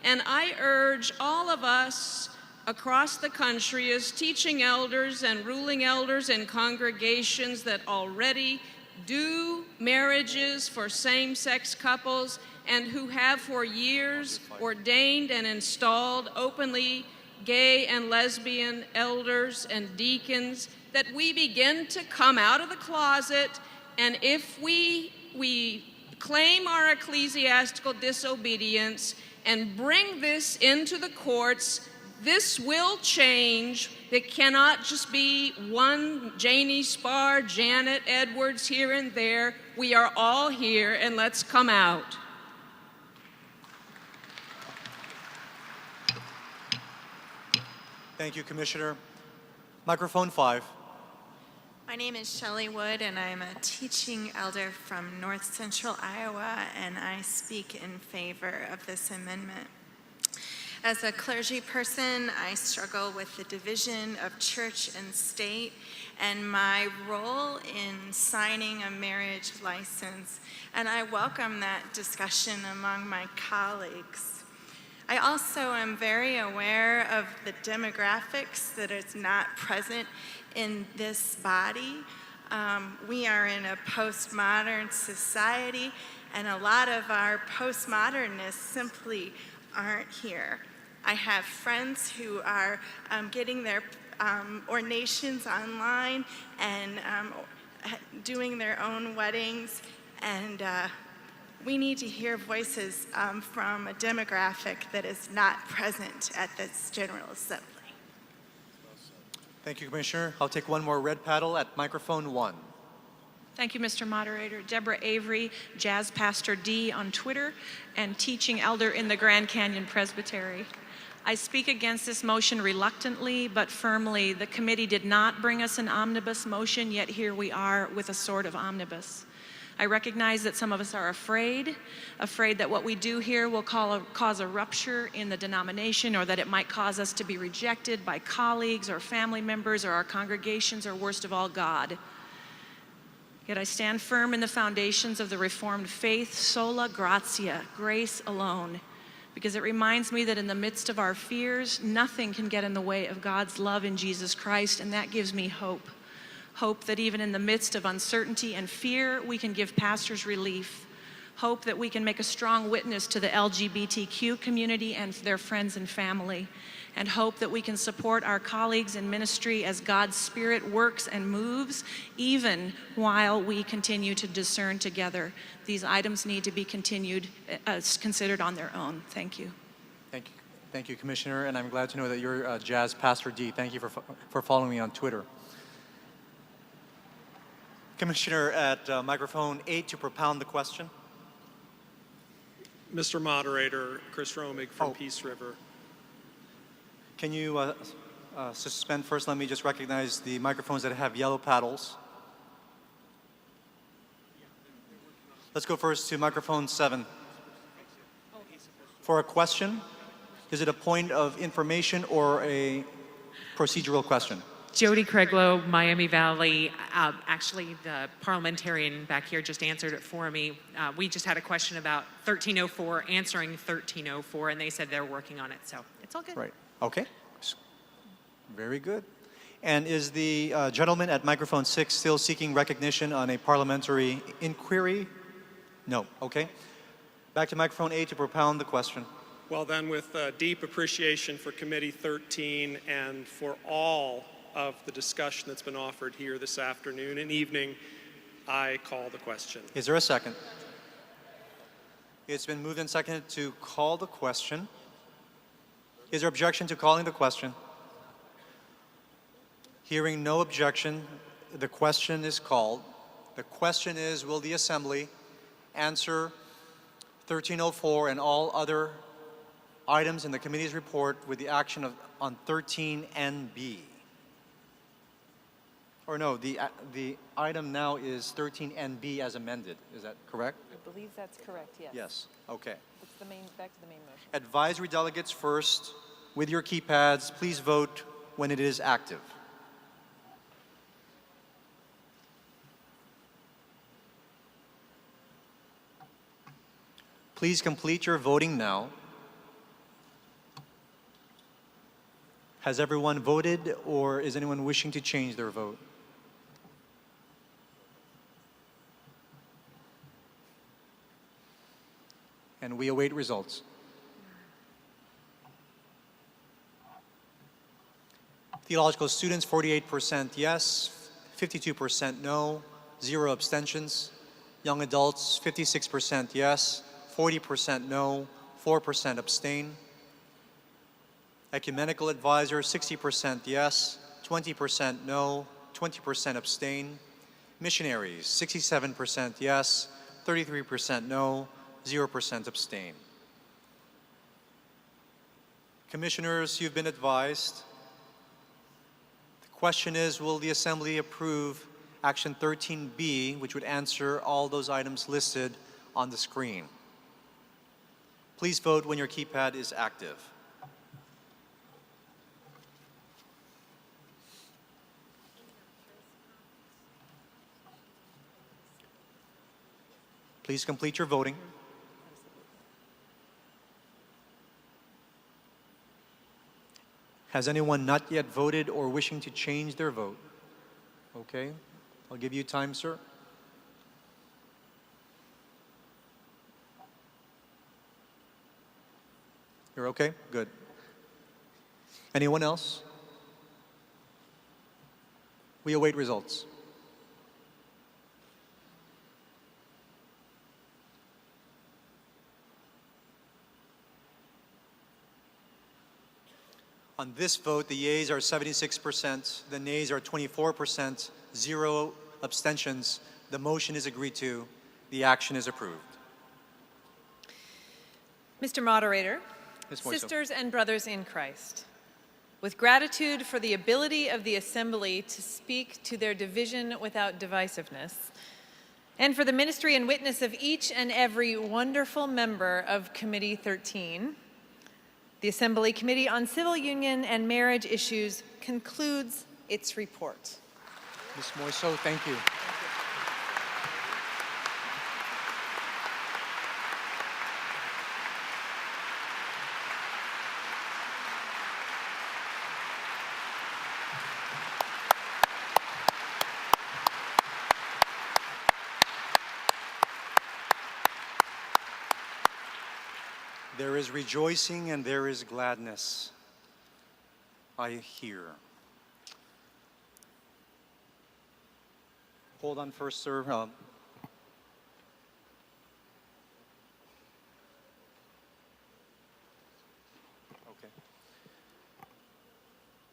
And I urge all of us across the country as teaching elders and ruling elders in congregations that already do marriages for same-sex couples and who have for years ordained and installed openly gay and lesbian elders and deacons, that we begin to come out of the closet, and if we claim our ecclesiastical disobedience and bring this into the courts, this will change. It cannot just be one Janie Spar, Janet Edwards here and there. We are all here, and let's come out. Thank you, Commissioner. Microphone 5. My name is Shelley Wood, and I'm a teaching elder from North Central Iowa, and I speak in favor of this amendment. As a clergy person, I struggle with the division of church and state and my role in signing a marriage license, and I welcome that discussion among my colleagues. I also am very aware of the demographics that is not present in this body. We are in a postmodern society, and a lot of our postmodernists simply aren't here. I have friends who are getting their ordinations online and doing their own weddings, and we need to hear voices from a demographic that is not present at this General Assembly. Thank you, Commissioner. I'll take one more red paddle at microphone 1. Thank you, Mr. Moderator. Deborah Avery, Jazz Pastor D on Twitter, and teaching elder in the Grand Canyon Presbytery. I speak against this motion reluctantly but firmly. The committee did not bring us an omnibus motion, yet here we are with a sort of omnibus. I recognize that some of us are afraid that what we do here will cause a rupture in the denomination, or that it might cause us to be rejected by colleagues or family members or our congregations, or worst of all, God. Yet I stand firm in the foundations of the Reformed faith, sola gratia, grace alone, because it reminds me that in the midst of our fears, nothing can get in the way of God's love in Jesus Christ, and that gives me hope. Hope that even in the midst of uncertainty and fear, we can give pastors relief. Hope that we can make a strong witness to the LGBTQ community and their friends and family. And hope that we can support our colleagues in ministry as God's Spirit works and moves, even while we continue to discern together. These items need to be considered on their own. Thank you. Thank you, Commissioner, and I'm glad to know that you're Jazz Pastor D. Thank you for following me on Twitter. Commissioner at microphone 8 to propound the question. Mr. Moderator, Chris Romig from Peace River. Can you suspend first? Let me just recognize the microphones that have yellow paddles. Let's go first to microphone 7. For a question, is it a point of information or a procedural question? Jody Craiglow, Miami Valley. Actually, the parliamentarian back here just answered it for me. We just had a question about 1304, answering 1304, and they said they're working on it, so it's all good. Right. Okay. Very good. And is the gentleman at microphone 6 still seeking recognition on a parliamentary inquiry? No. Okay. Back to microphone 8 to propound the question. Well then, with deep appreciation for Committee 13 and for all of the discussion that's been offered here this afternoon and evening, I call the question. Is there a second? It's been moved and seconded to call the question. Is there objection to calling the question? Hearing no objection, the question is called. The question is, will the Assembly answer 1304 and all other items in the committee's report with the action on 13NB? Or no, the item now is 13NB as amended. Is that correct? I believe that's correct, yes. Yes, okay. It's back to the main motion. Advisory delegates first. With your keypads, please vote when it is active. Please complete your voting now. Has everyone voted, or is anyone wishing to change their vote? And we await results. Theological students, 48% yes, 52% no, 0 abstentions. Young adults, 56% yes, 40% no, 4% abstain. Ecumenical advisors, 60% yes, 20% no, 20% abstain. Missionaries, 67% yes, 33% no, 0% abstain. Commissioners, you've been advised. The question is, will the Assembly approve Action 13B, which would answer all those items listed on the screen? Please vote when your keypad is active. Please complete your voting. Has anyone not yet voted or wishing to change their vote? Okay, I'll give you time, sir. You're okay? Good. Anyone else? We await results. On this vote, the yeas are 76%, the nays are 24%, 0 abstentions. The motion is agreed to. The action is approved. Mr. Moderator, Ms. Moiso. sisters and brothers in Christ, with gratitude for the ability of the Assembly to speak to their division without divisiveness, and for the ministry and witness of each and every wonderful member of Committee 13, the Assembly Committee on Civil Union and Marriage Issues concludes its report. Ms. Moiso, thank you. There is rejoicing and there is gladness, I hear. Hold on first, sir. Okay.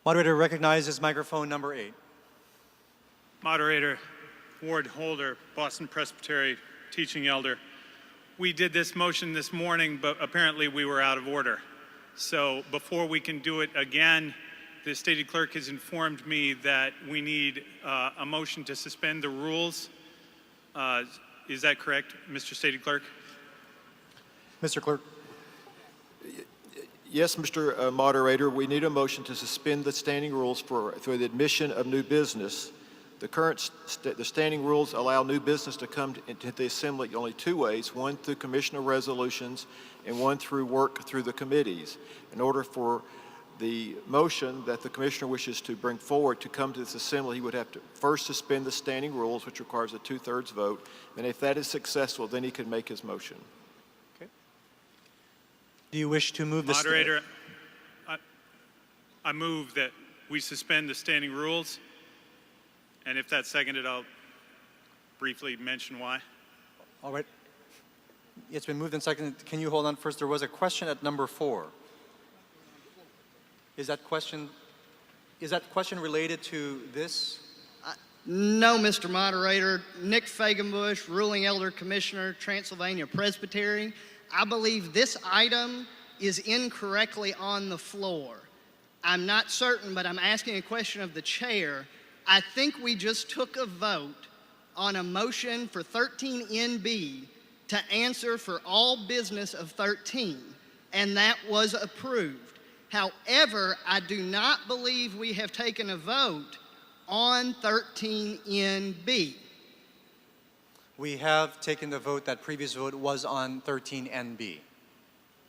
Moderator recognizes microphone number 8. Moderator, Ward Holder, Boston Presbytery teaching elder. We did this motion this morning, but apparently we were out of order. So before we can do it again, the stated clerk has informed me that we need a motion to suspend the rules. Is that correct, Mr. Stated Clerk? Mr. Clerk. Yes, Mr. Moderator, we need a motion to suspend the standing rules for the admission of new business. The standing rules allow new business to come into the Assembly only 2 ways, one through commissioner resolutions and one through work through the committees. In order for the motion that the commissioner wishes to bring forward to come to this Assembly, he would have to first suspend the standing rules, which requires a 2/3 vote, and if that is successful, then he could make his motion. Okay. Do you wish to move the Moderator, I move that we suspend the standing rules. And if that's seconded, I'll briefly mention why. All right. It's been moved and seconded. Can you hold on first? There was a question at number 4. Is that question related to this? No, Mr. Moderator. Nick Fagenbush, Ruling Elder Commissioner, Transylvania Presbytery. I believe this item is incorrectly on the floor. I'm not certain, but I'm asking a question of the chair. I think we just took a vote on a motion for 13NB to answer for all business of 13, and that was approved. However, I do not believe we have taken a vote on 13NB. We have taken the vote. That previous vote was on 13NB.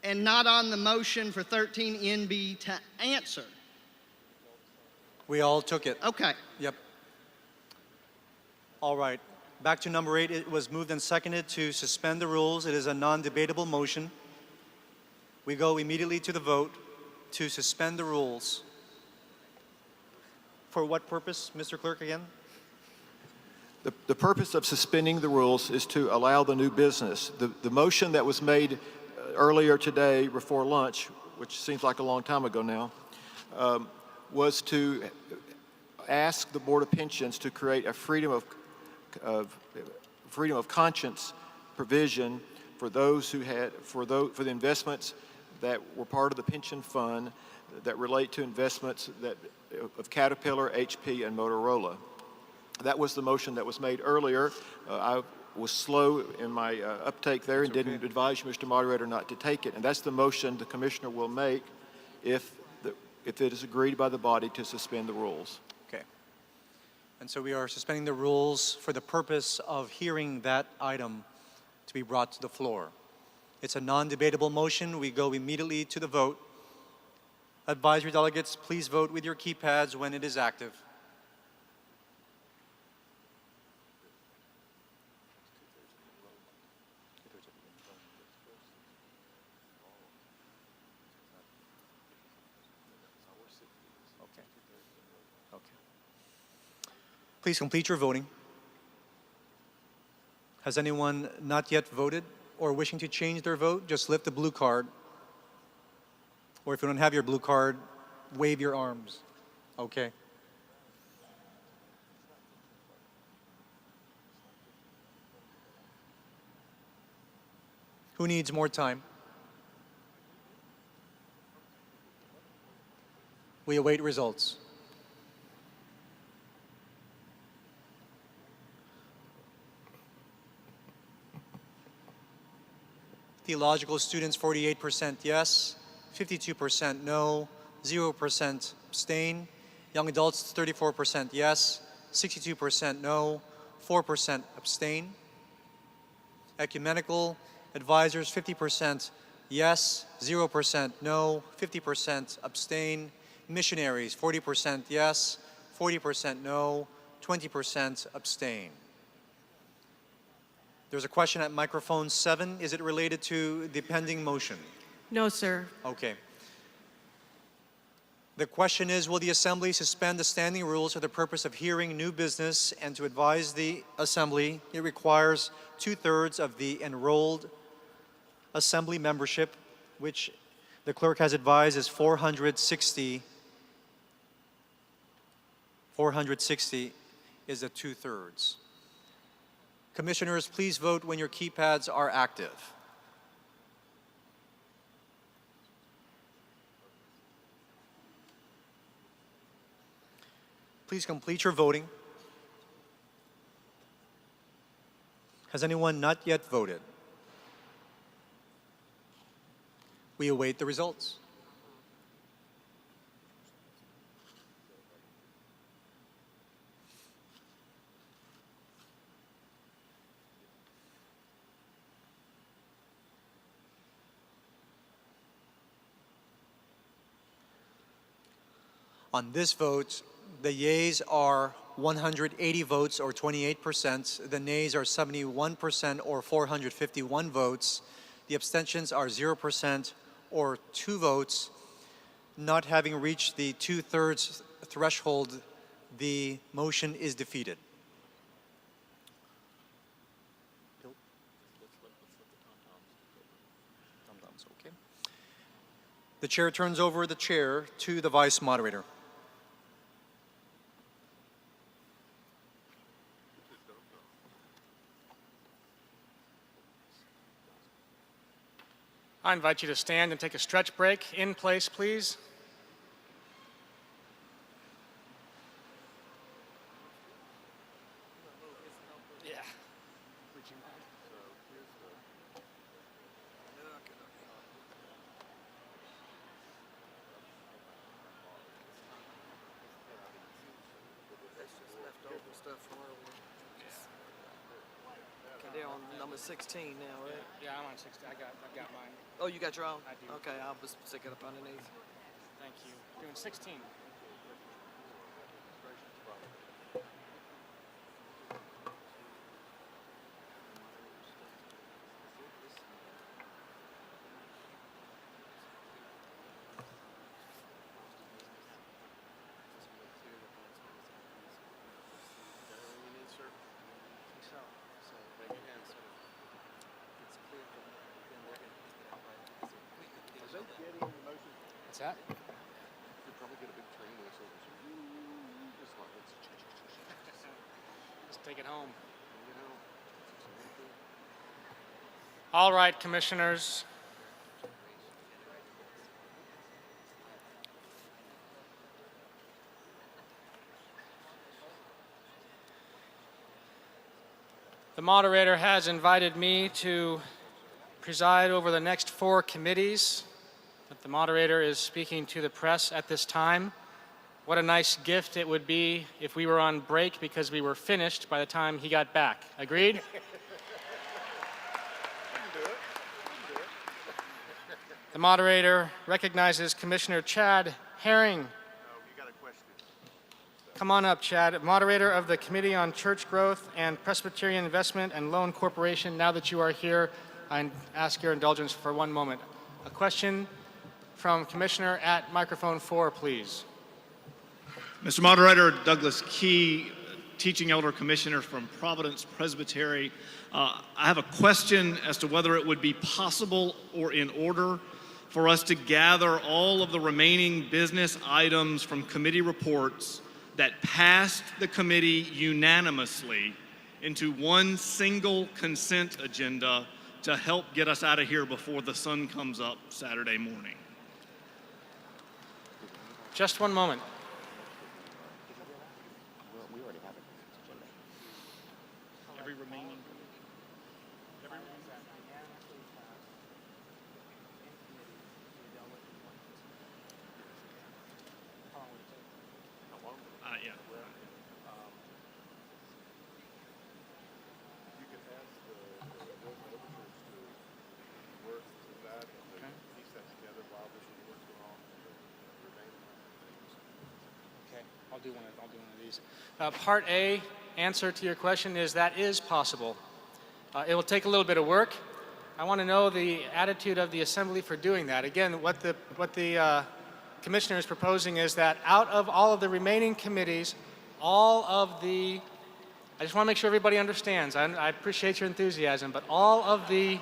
And not on the motion for 13NB to answer. We all took it. Okay. Yep. All right. Back to number 8. It was moved and seconded to suspend the rules. It is a non-debatable motion. We go immediately to the vote to suspend the rules. For what purpose, Mr. Clerk, again? The purpose of suspending the rules is to allow the new business. The motion that was made earlier today before lunch, which seems like a long time ago now, was to ask the Board of Pensions to create a freedom of conscience provision for those who had for the investments that were part of the pension fund that relate to investments of Caterpillar, HP, and Motorola. That was the motion that was made earlier. I was slow in my uptake there and didn't advise you, Mr. Moderator, not to take it. And that's the motion the Commissioner will make if it is agreed by the body to suspend the rules. Okay. And so we are suspending the rules for the purpose of hearing that item to be brought to the floor. It's a non-debatable motion. We go immediately to the vote. Advisory delegates, please vote with your keypads when it is active. Please complete your voting. Has anyone not yet voted or wishing to change their vote? Just lift the blue card. Or if you don't have your blue card, wave your arms. Okay. Who needs more time? We await results. Theological students, 48% yes, 52% no, 0% abstain. Young adults, 34% yes, 62% no, 4% abstain. Ecumenical advisors, 50% yes, 0% no, 50% abstain. Missionaries, 40% yes, 40% no, 20% abstain. There's a question at microphone 7. Is it related to the pending motion? No, sir. Okay. The question is, will the Assembly suspend the standing rules for the purpose of hearing new business, and to advise the Assembly, it requires 2/3 of the enrolled Assembly membership, which the clerk has advised is 460. 460 is the 2/3. Commissioners, please vote when your keypads are active. Please complete your voting. Has anyone not yet voted? We await the results. On this vote, the yeas are 180 votes, or 28%. The nays are 71%, or 451 votes. The abstentions are 0%, or 2 votes. Not having reached the 2/3 threshold, the motion is defeated. The chair turns over the chair to the vice moderator. I invite you to stand and take a stretch break. In place, please. Yeah. They're on number 16 now, right? Yeah, I'm on 16. I've got mine. Oh, you got your own? I do. Okay, I'll just stick it up underneath. Thank you. Doing 16. What's that? Let's take it home. All right, commissioners. The moderator has invited me to preside over the next 4 committees that the moderator is speaking to the press at this time. What a nice gift it would be if we were on break because we were finished by the time he got back. Agreed? The moderator recognizes Commissioner Chad Herring. Come on up, Chad. Moderator of the Committee on Church Growth and Presbyterian Investment and Loan Corporation. Now that you are here, I ask your indulgence for one moment. A question from Commissioner at microphone 4, please. Mr. Moderator, Douglas Key, Teaching Elder Commissioner from Providence Presbytery. I have a question as to whether it would be possible or in order for us to gather all of the remaining business items from committee reports that passed the committee unanimously into one single consent agenda to help get us out of here before the sun comes up Saturday morning. Just one moment. Every remaining. Yeah. Okay, I'll do one of these. Part A, answer to your question is that is possible. It will take a little bit of work. I want to know the attitude of the Assembly for doing that. Again, what the Commissioner is proposing is that out of all of the remaining committees, I just want to make sure everybody understands. I appreciate your enthusiasm, but all of the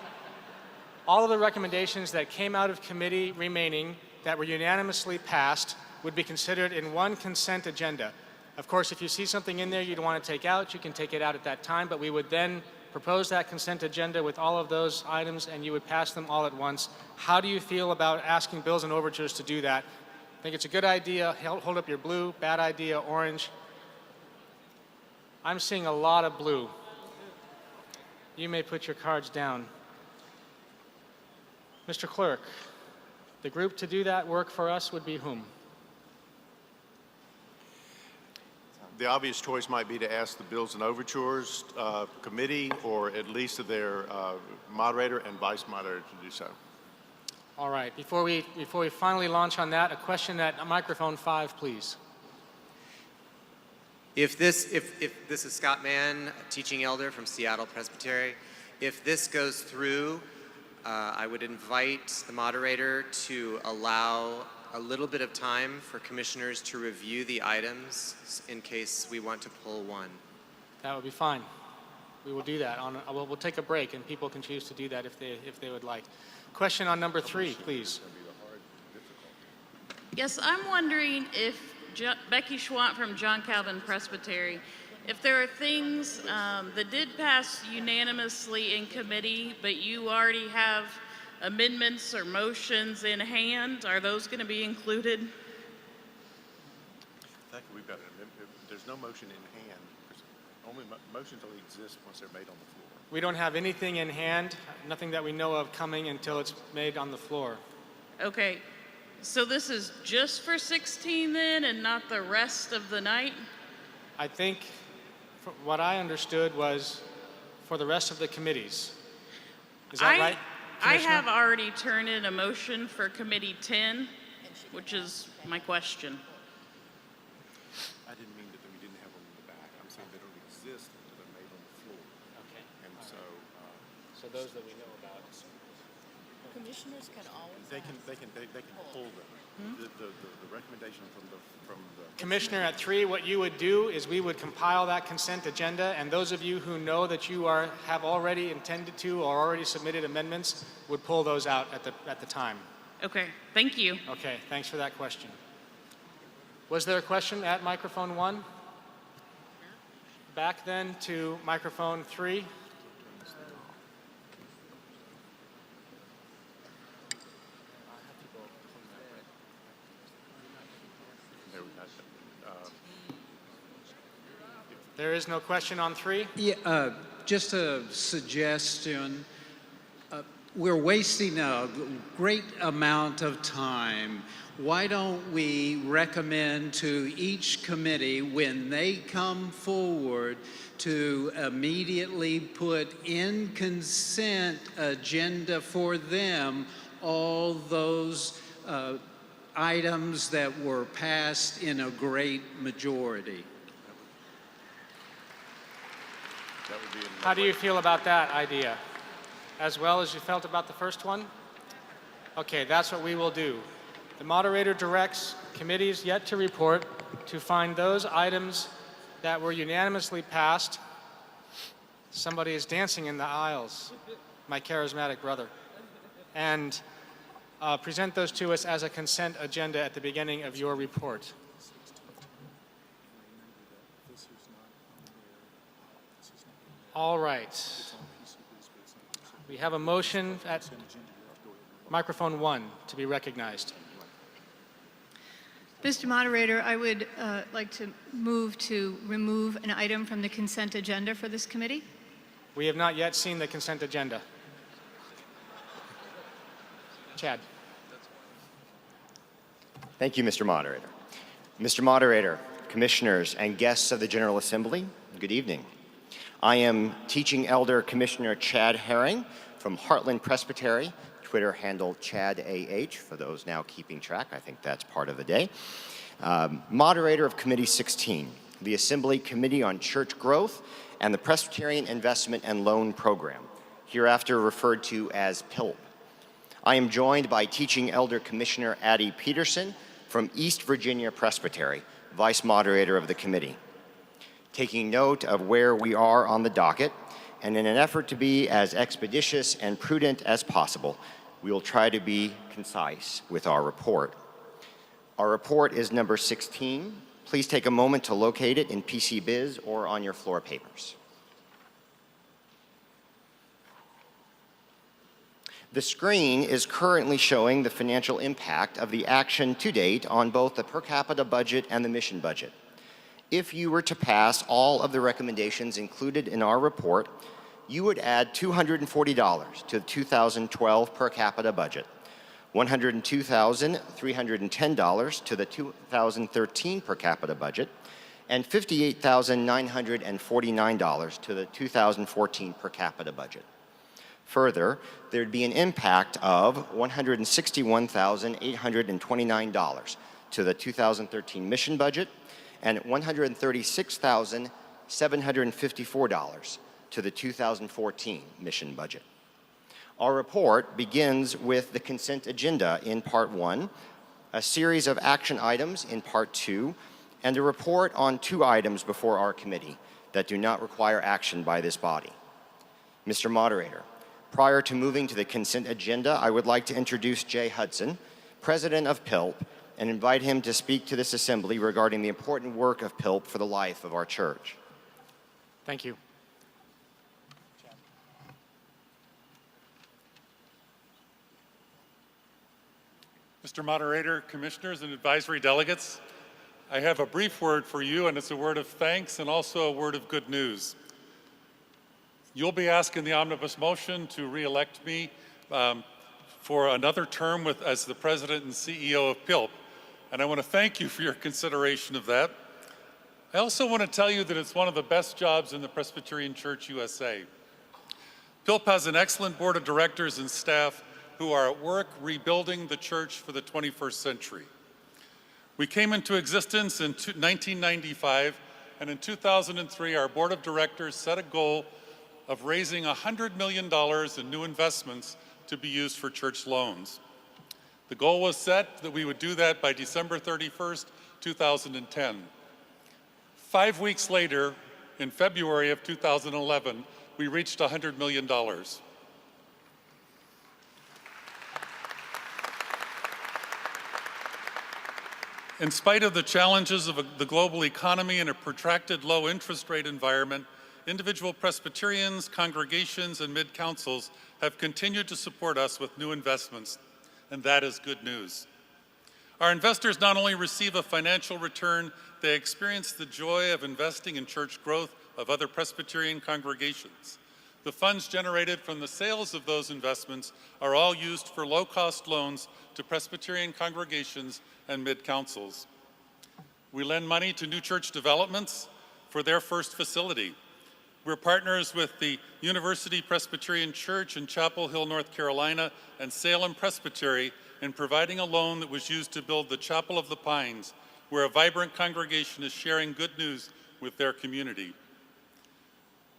recommendations that came out of committee remaining that were unanimously passed would be considered in one consent agenda. Of course, if you see something in there you'd want to take out, you can take it out at that time, but we would then propose that consent agenda with all of those items and you would pass them all at once. How do you feel about asking bills and overtures to do that? I think it's a good idea. Hold up your blue. Bad idea, orange. I'm seeing a lot of blue. You may put your cards down. Mr. Clerk, the group to do that work for us would be whom? The obvious choice might be to ask the Bills and Overtures Committee, or at least their moderator and vice moderator to do so. All right. Before we finally launch on that, a question at microphone 5, please. If this is Scott Mann, a teaching elder from Seattle Presbytery, if this goes through, I would invite the moderator to allow a little bit of time for commissioners to review the items in case we want to pull one. That would be fine. We will do that. We'll take a break, and people can choose to do that if they would like. Question on number 3, please. Yes, I'm wondering if Becky Schwant from John Calvin Presbytery, if there are things that did pass unanimously in committee, but you already have amendments or motions in hand, are those going to be included? I think we've got there's no motion in hand. Only motions only exist once they're made on the floor. We don't have anything in hand, nothing that we know of coming until it's made on the floor. Okay, so this is just for 16 then and not the rest of the night? I think what I understood was for the rest of the committees. Is that right, Commissioner? I have already turned in a motion for Committee 10, which is my question. I didn't mean that we didn't have them in the back. I'm saying they don't exist until they're made on the floor. Okay. And so those that we know about. Commissioners can always they can pull them. The recommendation from the Commissioner, at 3, what you would do is we would compile that consent agenda, and those of you who know that you have already intended to or already submitted amendments would pull those out at the time. Okay, thank you. Okay, thanks for that question. Was there a question at microphone 1? Back then to microphone 3. There is no question on 3? Yeah, just a suggestion. We're wasting a great amount of time. Why don't we recommend to each committee when they come forward to immediately put in consent agenda for them all those items that were passed in a great majority? How do you feel about that idea? As well as you felt about the first one? Okay, that's what we will do. The moderator directs committees yet to report to find those items that were unanimously passed. Somebody is dancing in the aisles, my charismatic brother. And present those to us as a consent agenda at the beginning of your report. All right. We have a motion at microphone 1 to be recognized. Mr. Moderator, I would like to move to remove an item from the consent agenda for this committee. We have not yet seen the consent agenda. Chad. Thank you, Mr. Moderator. Mr. Moderator, commissioners, and guests of the General Assembly, good evening. I am Teaching Elder Commissioner Chad Herring from Heartland Presbytery, Twitter handle ChadAH, for those now keeping track. I think that's part of the day. Moderator of Committee 16, the Assembly Committee on Church Growth and the Presbyterian Investment and Loan Program, hereafter referred to as PILP. I am joined by Teaching Elder Commissioner Addie Peterson from East Virginia Presbytery, Vice Moderator of the committee. Taking note of where we are on the docket, and in an effort to be as expeditious and prudent as possible, we will try to be concise with our report. Our report is number 16. Please take a moment to locate it in PC Biz or on your floor papers. The screen is currently showing the financial impact of the action to date on both the per capita budget and the mission budget. If you were to pass all of the recommendations included in our report, you would add $240 to the 2012 per capita budget, $102,310 to the 2013 per capita budget, and $58,949 to the 2014 per capita budget. Further, there'd be an impact of $161,829 to the 2013 mission budget and $136,754 to the 2014 mission budget. Our report begins with the consent agenda in Part 1, a series of action items in Part 2, and a report on 2 items before our committee that do not require action by this body. Mr. Moderator, prior to moving to the consent agenda, I would like to introduce Jay Hudson, President of PILP, and invite him to speak to this assembly regarding the important work of PILP for the life of our church. Thank you. Mr. Moderator, commissioners, and advisory delegates, I have a brief word for you, and it's a word of thanks and also a word of good news. You'll be asking the omnibus motion to re-elect me for another term as the president and CEO of PILP, and I want to thank you for your consideration of that. I also want to tell you that it's one of the best jobs in the Presbyterian Church USA. PILP has an excellent board of directors and staff who are at work rebuilding the church for the 21st century. We came into existence in 1995, and in 2003, our board of directors set a goal of raising $100 million in new investments to be used for church loans. The goal was set that we would do that by December 31st, 2010. 5 weeks later, in February of 2011, we reached $100 million. In spite of the challenges of the global economy and a protracted low interest rate environment, individual Presbyterians, congregations, and mid-councils have continued to support us with new investments, and that is good news. Our investors not only receive a financial return, they experience the joy of investing in church growth of other Presbyterian congregations. The funds generated from the sales of those investments are all used for low-cost loans to Presbyterian congregations and mid-councils. We lend money to new church developments for their first facility. We're partners with the University Presbyterian Church in Chapel Hill, North Carolina, and Salem Presbytery in providing a loan that was used to build the Chapel of the Pines, where a vibrant congregation is sharing good news with their community.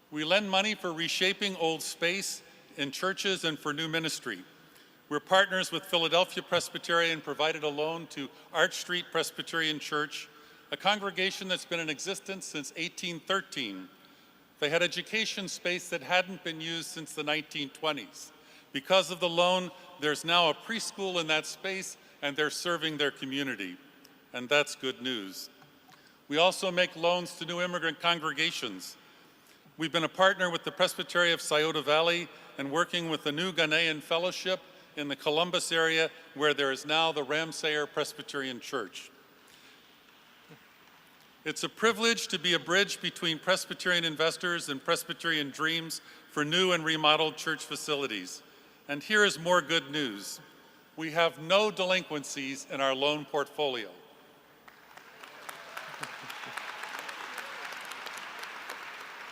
We lend money for reshaping old space in churches and for new ministry. We're partners with Philadelphia Presbytery and provided a loan to Arch Street Presbyterian Church, a congregation that's been in existence since 1813. They had education space that hadn't been used since the 1920s. Because of the loan, there's now a preschool in that space, and they're serving their community. And that's good news. We also make loans to new immigrant congregations. We've been a partner with the Presbytery of Scioto Valley and working with the New Ghanaian Fellowship in the Columbus area, where there is now the Ramsayer Presbyterian Church. It's a privilege to be a bridge between Presbyterian investors and Presbyterian dreams for new and remodeled church facilities. And here is more good news. We have no delinquencies in our loan portfolio.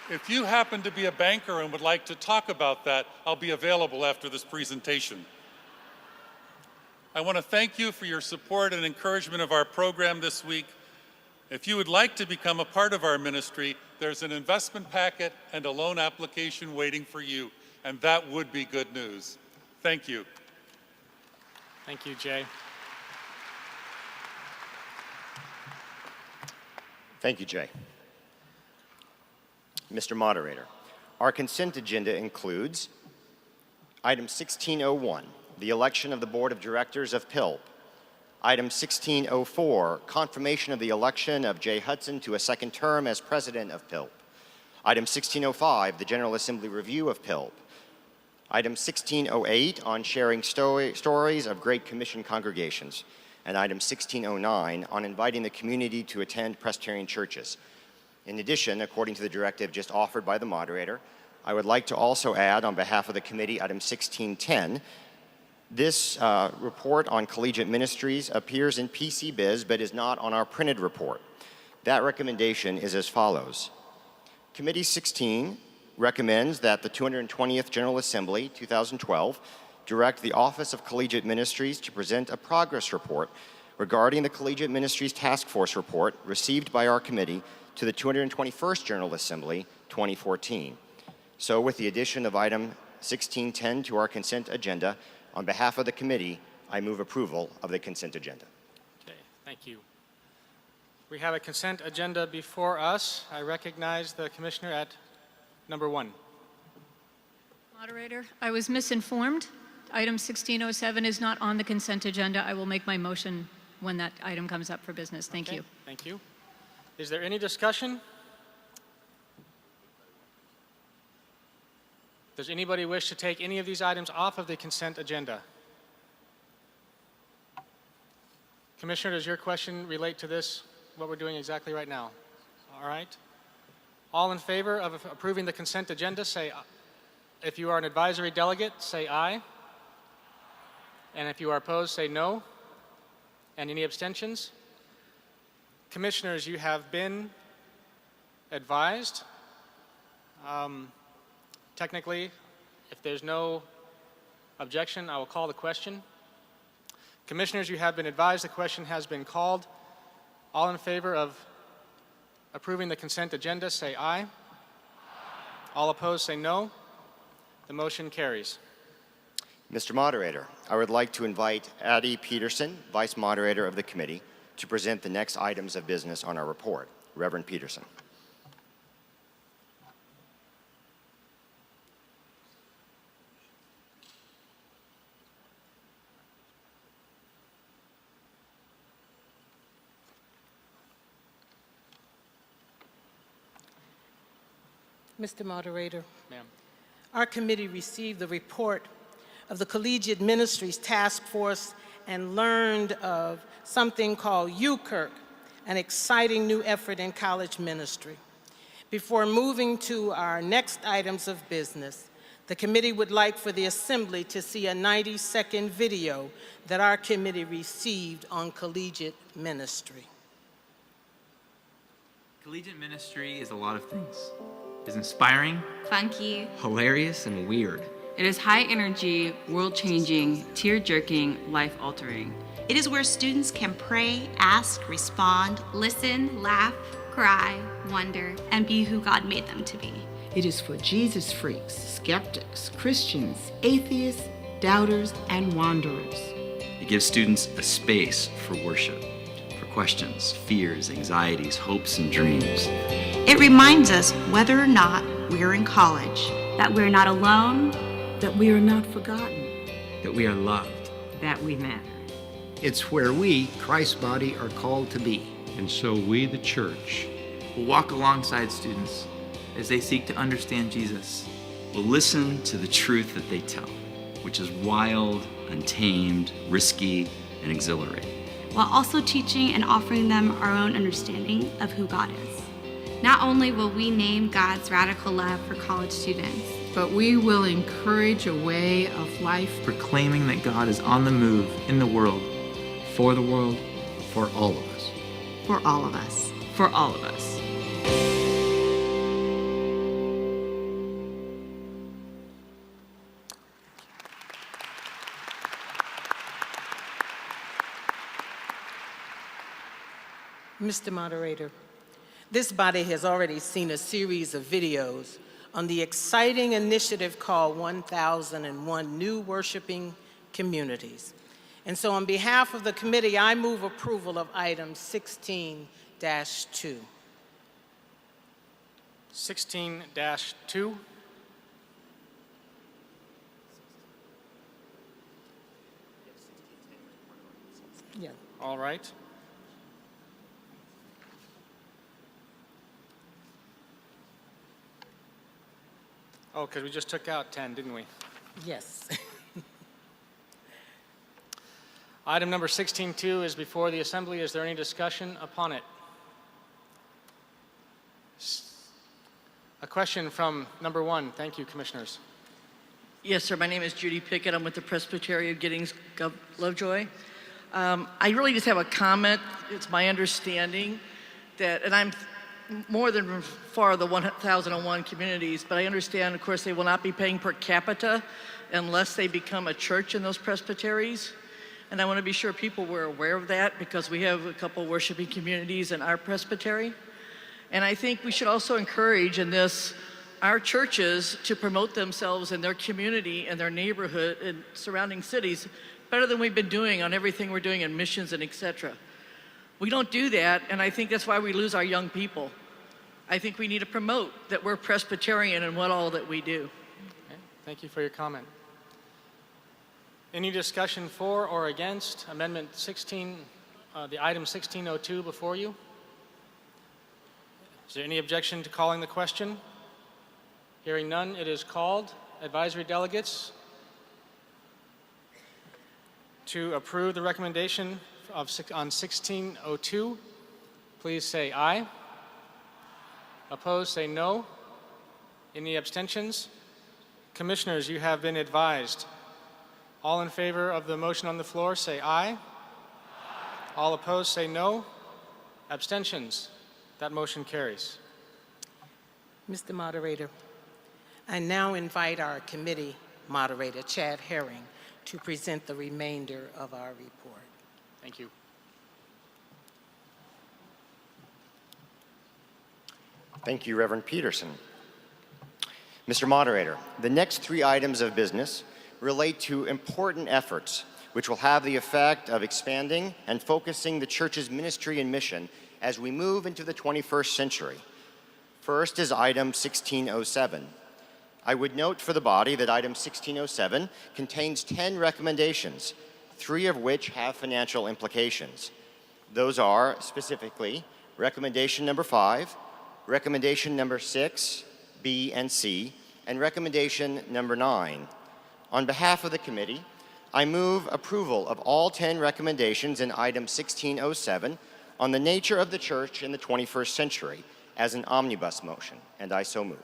If you happen to be a banker and would like to talk about that, I'll be available after this presentation. I want to thank you for your support and encouragement of our program this week. If you would like to become a part of our ministry, there's an investment packet and a loan application waiting for you, and that would be good news. Thank you. Thank you, Jay. Thank you, Jay. Mr. Moderator, our consent agenda includes item 1601, the election of the Board of Directors of PILP. Item 1604, confirmation of the election of Jay Hudson to a second term as president of PILP. Item 1605, the General Assembly review of PILP. Item 1608, on sharing stories of Great Commission congregations. And item 1609, on inviting the community to attend Presbyterian churches. In addition, according to the directive just offered by the moderator, I would like to also add on behalf of the committee item 1610. This report on collegiate ministries appears in PC Biz but is not on our printed report. That recommendation is as follows. Committee 16 recommends that the 220th General Assembly 2012 direct the Office of Collegiate Ministries to present a progress report regarding the Collegiate Ministries Task Force report received by our committee to the 221st General Assembly 2014. So with the addition of item 1610 to our consent agenda, on behalf of the committee, I move approval of the consent agenda. Okay, thank you. We have a consent agenda before us. I recognize the commissioner at number 1. Moderator, I was misinformed. Item 1607 is not on the consent agenda. I will make my motion when that item comes up for business. Thank you. Thank you. Is there any discussion? Does anybody wish to take any of these items off of the consent agenda? Commissioner, does your question relate to this, what we're doing exactly right now? All right. All in favor of approving the consent agenda, say, if you are an advisory delegate, say aye. And if you are opposed, say no. And any abstentions? Commissioners, you have been advised. Technically, if there's no objection, I will call the question. Commissioners, you have been advised the question has been called. All in favor of approving the consent agenda, say aye. Aye. All opposed, say no. The motion carries. Mr. Moderator, I would like to invite Addie Peterson, Vice Moderator of the committee, to present the next items of business on our report. Reverend Peterson. Mr. Moderator, Ma'am. our committee received the report of the Collegiate Ministries Task Force and learned of something called UKIRK, an exciting new effort in college ministry. Before moving to our next items of business, the committee would like for the Assembly to see a 90-second video that our committee received on collegiate ministry. Collegiate ministry is a lot of things. It's inspiring, funky, hilarious, and weird. it is high energy, world-changing, tear-jerking, life-altering. It is where students can pray, ask, respond, listen, laugh, cry, wonder, and be who God made them to be. It is for Jesus freaks, skeptics, Christians, atheists, doubters, and wanderers. It gives students a space for worship, for questions, fears, anxieties, hopes, and dreams. It reminds us, whether or not we're in college, that we're not alone, that we are not forgotten, that we are loved, that we matter. It's where we, Christ's body, are called to be. And so we, the church, will walk alongside students as they seek to understand Jesus. We'll listen to the truth that they tell, which is wild, untamed, risky, and exhilarating, while also teaching and offering them our own understanding of who God is. Not only will we name God's radical love for college students, but we will encourage a way of life proclaiming that God is on the move in the world, for the world, for all of us. For all of us. For all of us. Mr. Moderator, this body has already seen a series of videos on the exciting initiative called 1001 New Worshiping Communities. And so on behalf of the committee, I move approval of item 16-2. 16-2. Yeah. All right. Oh, because we just took out 10, didn't we? Yes. Item number 16.2 is before the Assembly. Is there any discussion upon it? A question from number 1. Thank you, Commissioners. Yes, sir. My name is Judy Pickett. I'm with the Presbytery of Giddings, Lovejoy. I really just have a comment. It's my understanding that, and I'm more than far the 1001 communities, but I understand, of course, they will not be paying per capita unless they become a church in those presbyteries. And I want to be sure people were aware of that because we have a couple worshiping communities in our presbytery. And I think we should also encourage in this our churches to promote themselves in their community and their neighborhood and surrounding cities better than we've been doing on everything we're doing in missions and etc. We don't do that, and I think that's why we lose our young people. I think we need to promote that we're Presbyterian in what all that we do. Okay. Thank you for your comment. Any discussion for or against Amendment 16, the item 1602 before you? Is there any objection to calling the question? Hearing none, it is called. Advisory delegates, to approve the recommendation on 1602, please say aye. Opposed, say no. Any abstentions? Commissioners, you have been advised. All in favor of the motion on the floor, say aye. Aye. All opposed, say no. Abstentions? That motion carries. Mr. Moderator, I now invite our committee moderator, Chad Herring, to present the remainder of our report. Thank you. Thank you, Reverend Peterson. Mr. Moderator, the next 3 items of business relate to important efforts which will have the effect of expanding and focusing the church's ministry and mission as we move into the 21st century. First is item 1607. I would note for the body that item 1607 contains 10 recommendations, 3 of which have financial implications. Those are specifically recommendation number 5, recommendation number 6, B, and C, and recommendation number 9. On behalf of the committee, I move approval of all 10 recommendations in item 1607 on the nature of the church in the 21st century as an omnibus motion, and I so move.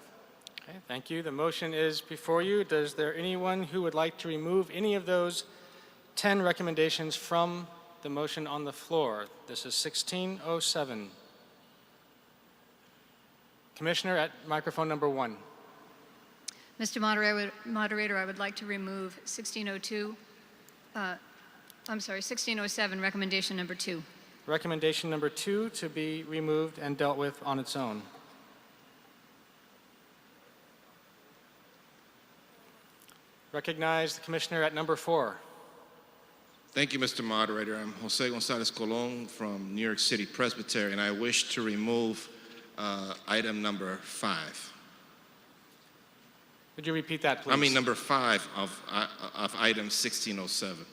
Okay, thank you. The motion is before you. Is there anyone who would like to remove any of those 10 recommendations from the motion on the floor? This is 1607. Commissioner at microphone number 1. Mr. Moderator, I would like to remove 1607, recommendation number 2. Recommendation number 2 to be removed and dealt with on its own. Recognize the commissioner at number 4. Thank you, Mr. Moderator. I'm Jose Gonzalez Colon from New York City Presbytery, and I wish to remove item number 5. Would you repeat that, please? I mean number 5 of item 1607.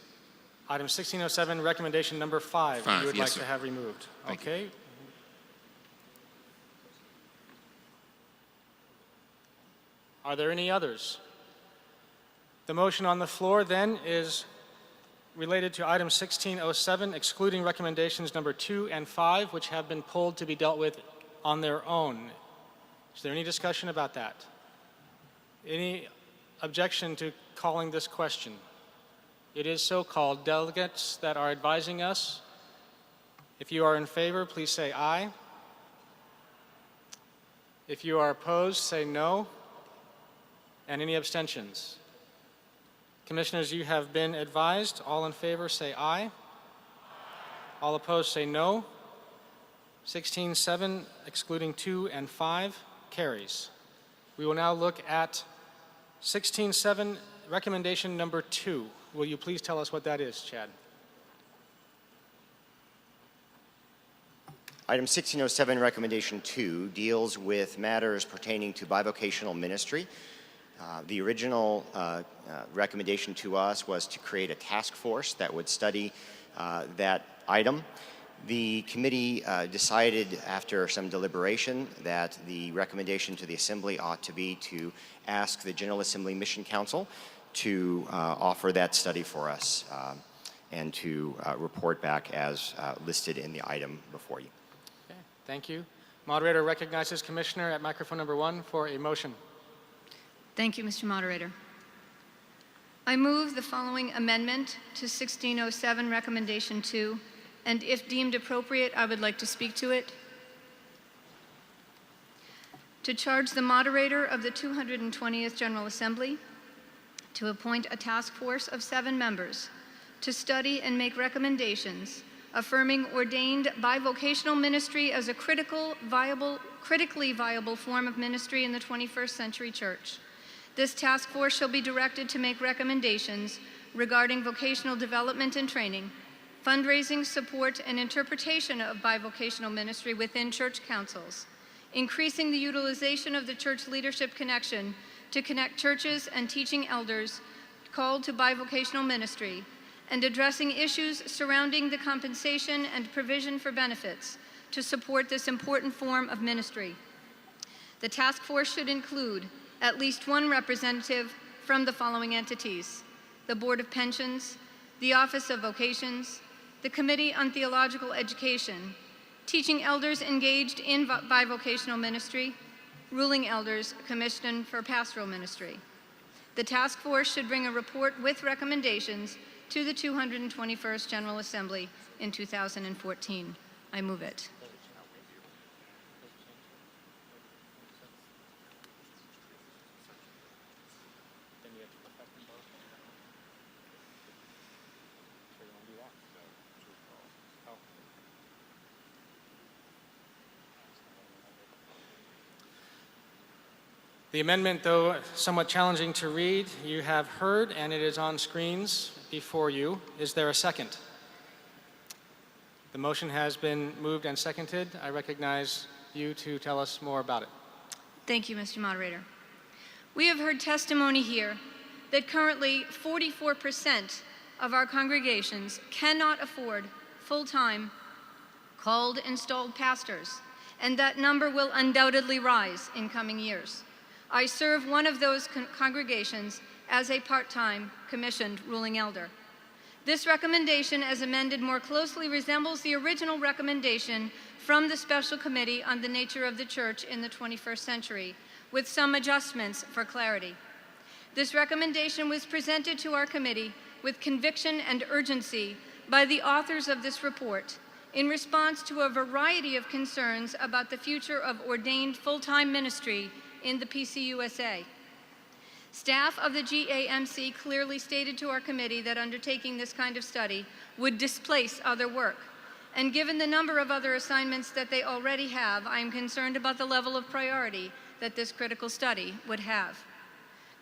Item 1607, recommendation number 5, you would like to have removed. Okay. Are there any others? The motion on the floor then is related to item 1607, excluding recommendations number 2 and 5, which have been pulled to be dealt with on their own. Is there any discussion about that? Any objection to calling this question? It is so called. Delegates that are advising us, if you are in favor, please say aye. If you are opposed, say no. And any abstentions? Commissioners, you have been advised. All in favor, say aye. All opposed, say no. 16-7, excluding 2 and 5, carries. We will now look at 16-7, recommendation number 2. Will you please tell us what that is, Chad? Item 1607, recommendation 2, deals with matters pertaining to bivocational ministry. The original recommendation to us was to create a task force that would study that item. The committee decided after some deliberation that the recommendation to the Assembly ought to be to ask the General Assembly Mission Council to offer that study for us and to report back as listed in the item before you. Okay, thank you. Moderator recognizes Commissioner at microphone number 1 for a motion. Thank you, Mr. Moderator. I move the following amendment to 1607, recommendation 2, and if deemed appropriate, I would like to speak to it. To charge the moderator of the 220th General Assembly to appoint a task force of 7 members to study and make recommendations affirming ordained bivocational ministry as a critically viable form of ministry in the 21st century church. This task force shall be directed to make recommendations regarding vocational development and training, fundraising, support, and interpretation of bivocational ministry within church councils, increasing the utilization of the church leadership connection to connect churches and teaching elders called to bivocational ministry, and addressing issues surrounding the compensation and provision for benefits to support this important form of ministry. The task force should include at least 1 representative from the following entities: the Board of Pensions, the Office of Vocations, the Committee on Theological Education, teaching elders engaged in bivocational ministry, ruling elders commissioned for pastoral ministry. The task force should bring a report with recommendations to the 221st General Assembly in 2014. I move it. The amendment, though somewhat challenging to read, you have heard, and it is on screens before you. Is there a second? The motion has been moved and seconded. I recognize you to tell us more about it. Thank you, Mr. Moderator. We have heard testimony here that currently 44% of our congregations cannot afford full-time called installed pastors, and that number will undoubtedly rise in coming years. I serve one of those congregations as a part-time commissioned ruling elder. This recommendation, as amended, more closely resembles the original recommendation from the Special Committee on the Nature of the Church in the 21st Century, with some adjustments for clarity. This recommendation was presented to our committee with conviction and urgency by the authors of this report in response to a variety of concerns about the future of ordained full-time ministry in the PCUSA. Staff of the GAMC clearly stated to our committee that undertaking this kind of study would displace other work. And given the number of other assignments that they already have, I am concerned about the level of priority that this critical study would have.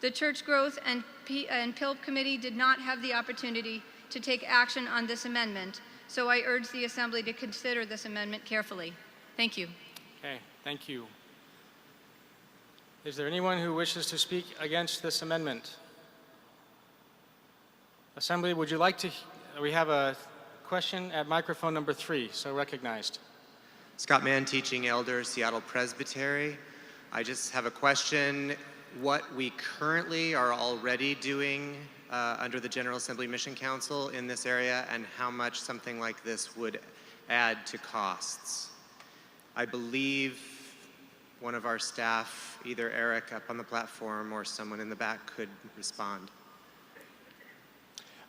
The Church Growth and PILP Committee did not have the opportunity to take action on this amendment, so I urge the Assembly to consider this amendment carefully. Thank you. Okay, thank you. Is there anyone who wishes to speak against this amendment? Assembly, would you like to, we have a question at microphone number 3, so recognized. Scott Mann, teaching elder, Seattle Presbytery. I just have a question. What we currently are already doing under the General Assembly Mission Council in this area, and how much something like this would add to costs. I believe one of our staff, either Eric up on the platform or someone in the back, could respond.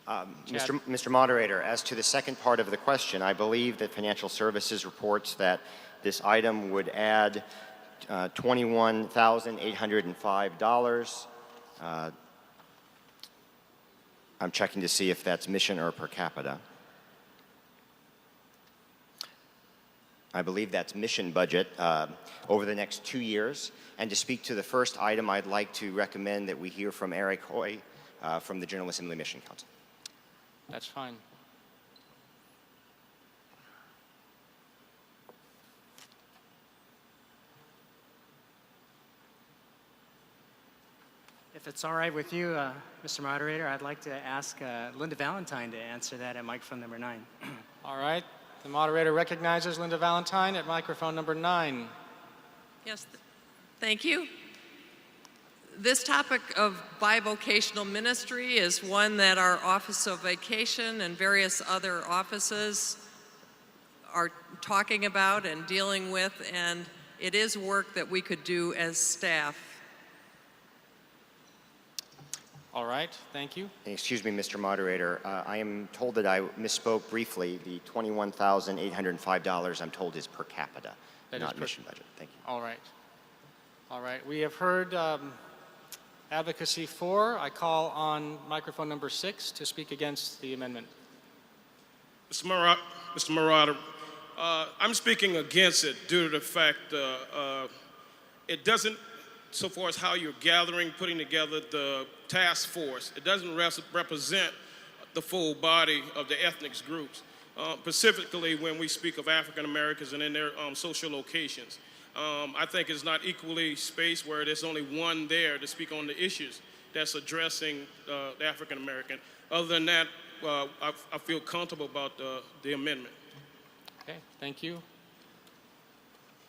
Mr. Moderator, as to the second part of the question, I believe that Financial Services reports that this item would add $21,805. I'm checking to see if that's mission or per capita. I believe that's mission budget over the next 2 years. And to speak to the first item, I'd like to recommend that we hear from Eric Hoy from the General Assembly Mission Council. That's fine. If it's all right with you, Mr. Moderator, I'd like to ask Linda Valentine to answer that at microphone number 9. All right. The moderator recognizes Linda Valentine at microphone number 9. Yes, thank you. This topic of bivocational ministry is one that our Office of Vocation and various other offices are talking about and dealing with, and it is work that we could do as staff. All right, thank you. Excuse me, Mr. Moderator. I am told that I misspoke briefly. The $21,805, I'm told, is per capita, not mission budget. Thank you. All right. All right, we have heard advocacy 4. I call on microphone number 6 to speak against the amendment. Mr. Moderator, I'm speaking against it due to the fact it doesn't, so far as how you're gathering, putting together the task force, it doesn't represent the full body of the ethnic groups, specifically when we speak of African Americans and in their social locations. I think it's not equally spaced where there's only one there to speak on the issues that's addressing the African American. Other than that, I feel comfortable about the amendment. Okay, thank you.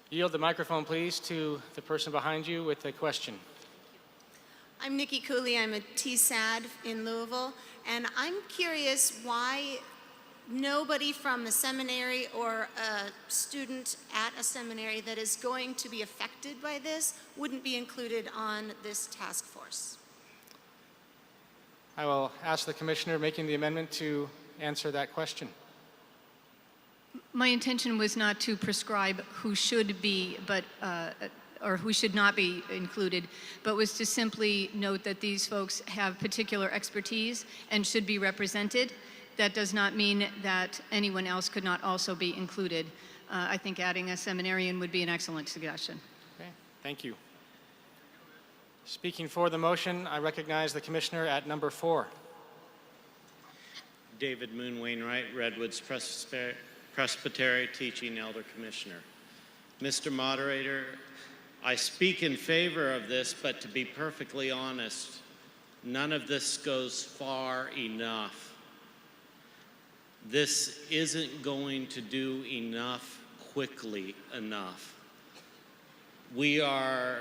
Yield the microphone, please, to the person behind you with a question. I'm Nikki Cooley. I'm a TSAD in Louisville, and I'm curious why nobody from the seminary or a student at a seminary that is going to be affected by this wouldn't be included on this task force. I will ask the commissioner making the amendment to answer that question. My intention was not to prescribe who should be, or who should not be included, but was to simply note that these folks have particular expertise and should be represented. That does not mean that anyone else could not also be included. I think adding a seminarian would be an excellent suggestion. Okay, thank you. Speaking for the motion, I recognize the commissioner at number 4. David Moon Wainwright, Redwoods Presbytery, teaching elder commissioner. Mr. Moderator, I speak in favor of this, but to be perfectly honest, none of this goes far enough. This isn't going to do enough quickly enough. We are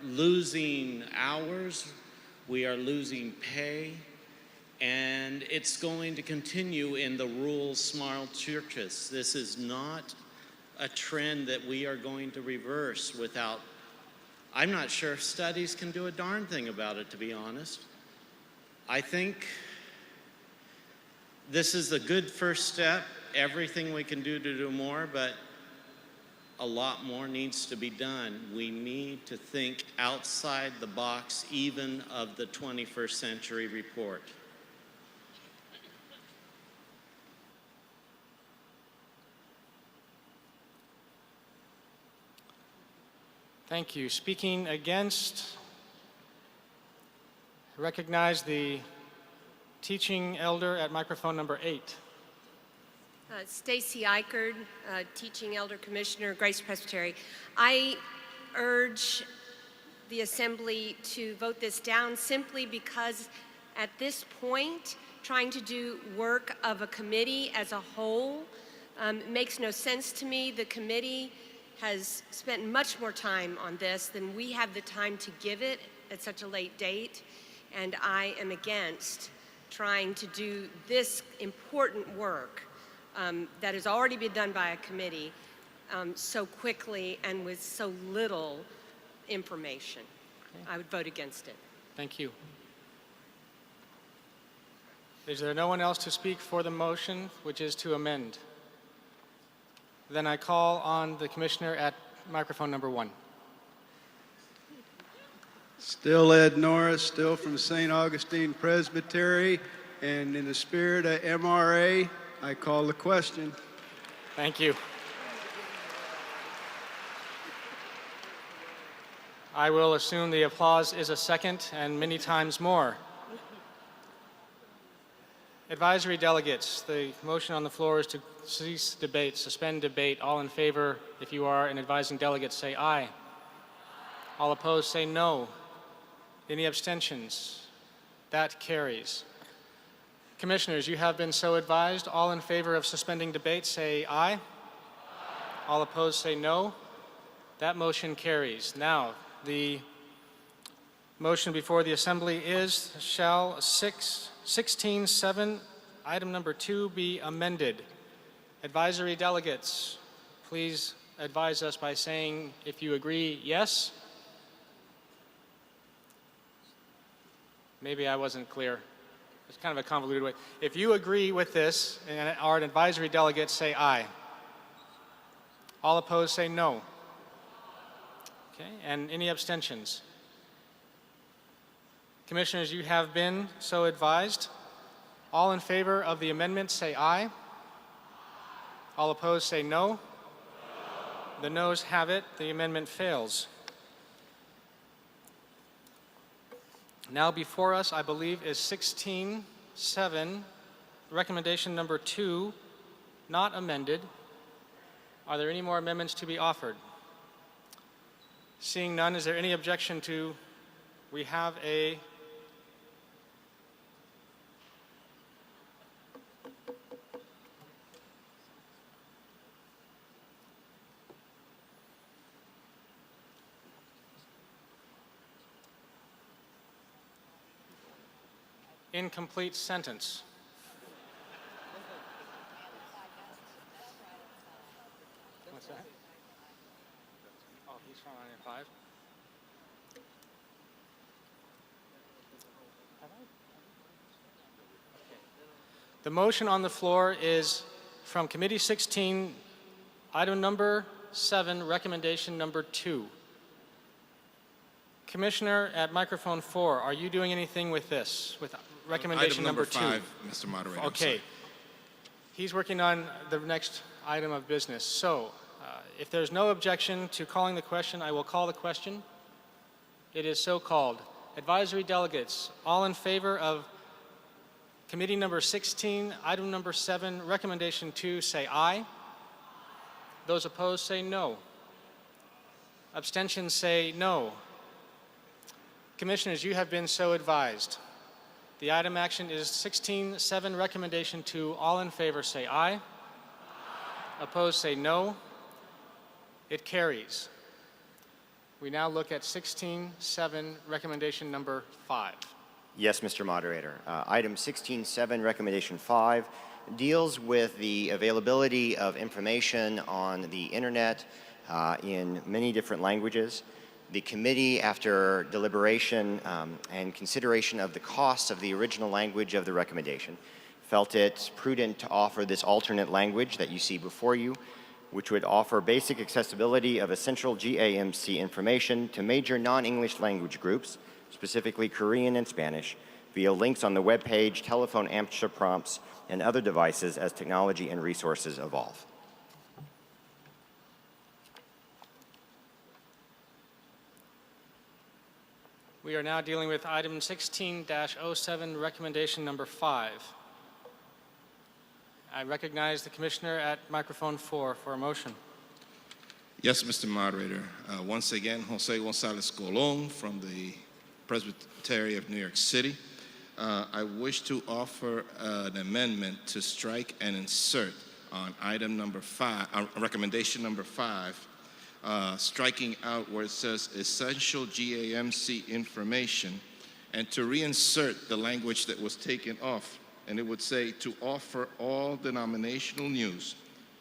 losing hours, we are losing pay, and it's going to continue in the rural small churches. This is not a trend that we are going to reverse without, I'm not sure if studies can do a darn thing about it, to be honest. I think this is a good first step, everything we can do to do more, but a lot more needs to be done. We need to think outside the box, even of the 21st century report. Thank you. Speaking against, recognize the teaching elder at microphone number 8. Stacy Eichard, Teaching Elder Commissioner, Grace Presbytery. I urge the Assembly to vote this down simply because at this point, trying to do work of a committee as a whole makes no sense to me. The committee has spent much more time on this than we have the time to give it at such a late date, and I am against trying to do this important work that has already been done by a committee so quickly and with so little information. Okay. I would vote against it. Thank you. Is there no one else to speak for the motion, which is to amend? Then I call on the commissioner at microphone number 1. Still Ed Norris, still from St. Augustine Presbytery, and in the spirit of MRA, I call the question. Thank you. I will assume the applause is a second and many times more. Advisory delegates, the motion on the floor is to cease debate, suspend debate. All in favor, if you are an advising delegate, say aye. All opposed, say no. Any abstentions? That carries. Commissioners, you have been so advised. All in favor of suspending debate, say aye. Aye. All opposed, say no. That motion carries. Now, the motion before the Assembly is, shall 16.7, item number 2, be amended. Advisory delegates, please advise us by saying if you agree, yes. Maybe I wasn't clear. It's kind of a convoluted way. If you agree with this and are an advisory delegate, say aye. All opposed, say no. Okay, and any abstentions? Commissioners, you have been so advised. All in favor of the amendment, say aye. All opposed, say no. No. The noes have it. The amendment fails. Now before us, I believe, is 16.7, recommendation number 2, not amended. Are there any more amendments to be offered? Seeing none, is there any objection to, we have a incomplete sentence. What's that? Oh, he's from 905. The motion on the floor is from Committee 16, item number 7, recommendation number 2. Commissioner at microphone 4, are you doing anything with this, with recommendation number 2? 5, Mr. Moderator. Okay. He's working on the next item of business. So, if there's no objection to calling the question, I will call the question. It is so called. Advisory delegates, all in favor of committee number 16, item number 7, recommendation 2, say aye. Those opposed say no. Abstentions say no. Commissioners, you have been so advised. The item action is 16.7, recommendation 2. All in favor say aye. Aye. Opposed say no. It carries. We now look at 16.7, recommendation number 5. Yes, Mr. Moderator. Item 16.7, recommendation 5, deals with the availability of information on the internet in many different languages. The committee, after deliberation and consideration of the costs of the original language of the recommendation, felt it prudent to offer this alternate language that you see before you, which would offer basic accessibility of essential GAMC information to major non-English language groups, specifically Korean and Spanish, via links on the webpage, telephone answer prompts, and other devices as technology and resources evolve. We are now dealing with item 16-07, recommendation number 5. I recognize the Commissioner at microphone 4 for a motion. Yes, Mr. Moderator. Once again, Jose Gonzalez Colon from the Presbytery of New York City. I wish to offer an amendment to strike and insert on item number 5, recommendation number 5, striking out where it says essential GAMC information, and to reinsert the language that was taken off, and it would say to offer all denominational news,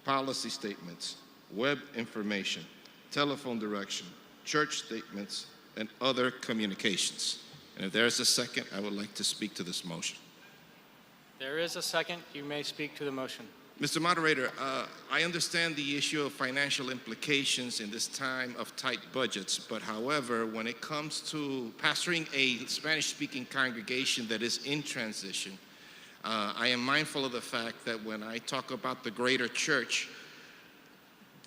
policy statements, web information, telephone direction, church statements, and other communications. And if there's a second, I would like to speak to this motion. There is a second. You may speak to the motion. Mr. Moderator, I understand the issue of financial implications in this time of tight budgets, but however, when it comes to pastoring a Spanish-speaking congregation that is in transition, I am mindful of the fact that when I talk about the greater church,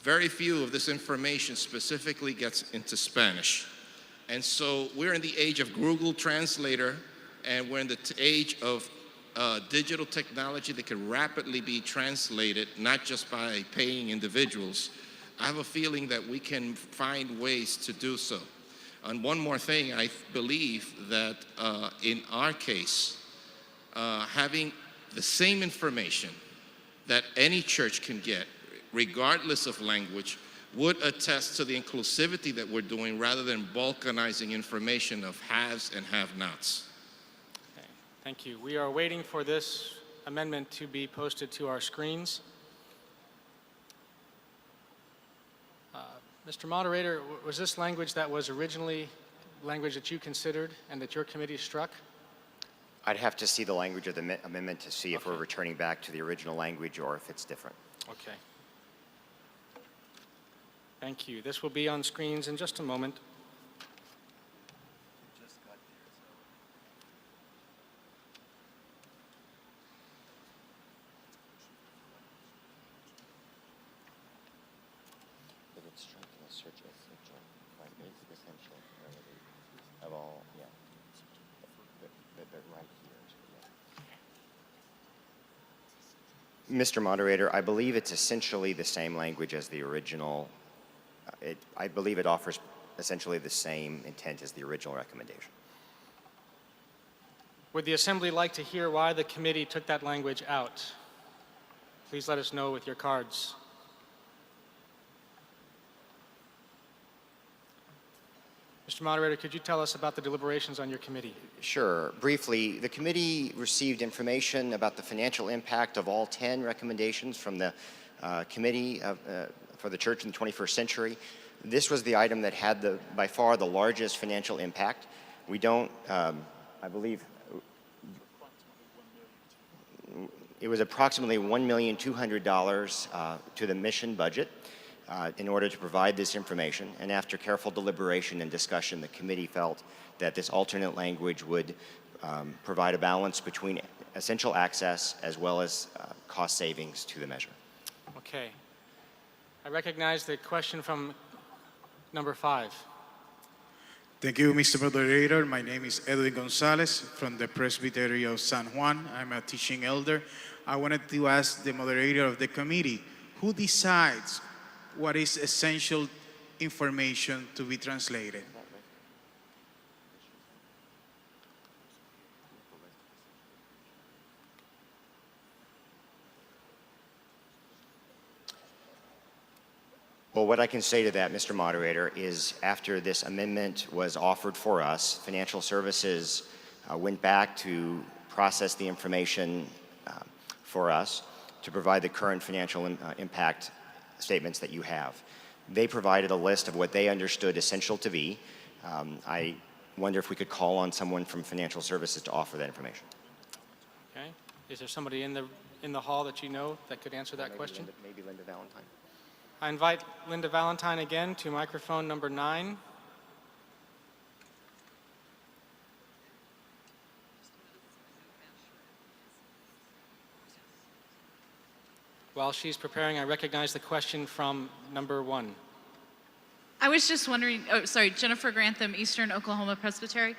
very few of this information specifically gets into Spanish. And so we're in the age of Google Translator, and we're in the age of digital technology that can rapidly be translated, not just by paying individuals. I have a feeling that we can find ways to do so. And one more thing, I believe that in our case, having the same information that any church can get, regardless of language, would attest to the inclusivity that we're doing rather than balkanizing information of haves and have-nots. Okay, thank you. We are waiting for this amendment to be posted to our screens. Mr. Moderator, was this language that was originally language that you considered and that your committee struck? I'd have to see the language of the amendment to see if we're returning back to the original language or if it's different. Okay. Thank you. This will be on screens in just a moment. Of all, yeah. Right here. Mr. Moderator, I believe it's essentially the same language as the original. I believe it offers essentially the same intent as the original recommendation. Would the Assembly like to hear why the committee took that language out? Please let us know with your cards. Mr. Moderator, could you tell us about the deliberations on your committee? Sure. Briefly, the committee received information about the financial impact of all 10 recommendations from the Committee for the Church in the 21st Century. This was the item that had by far the largest financial impact. We don't, I believe, it was approximately $1,200,000 to the mission budget in order to provide this information. And after careful deliberation and discussion, the committee felt that this alternate language would provide a balance between essential access as well as cost savings to the measure. Okay. I recognize the question from number 5. Thank you, Mr. Moderator. My name is Edwin Gonzalez from the Presbytery of San Juan. I'm a teaching elder. I wanted to ask the moderator of the committee, who decides what is essential information to be translated? Well, what I can say to that, Mr. Moderator, is after this amendment was offered for us, Financial Services went back to process the information for us to provide the current financial impact statements that you have. They provided a list of what they understood essential to be. I wonder if we could call on someone from Financial Services to offer that information. Okay. Is there somebody in the hall that you know that could answer that question? Maybe Linda Valentine. I invite Linda Valentine again to microphone number 9. While she's preparing, I recognize the question from number 1. I was just wondering, Jennifer Grantham, Eastern Oklahoma Presbytery.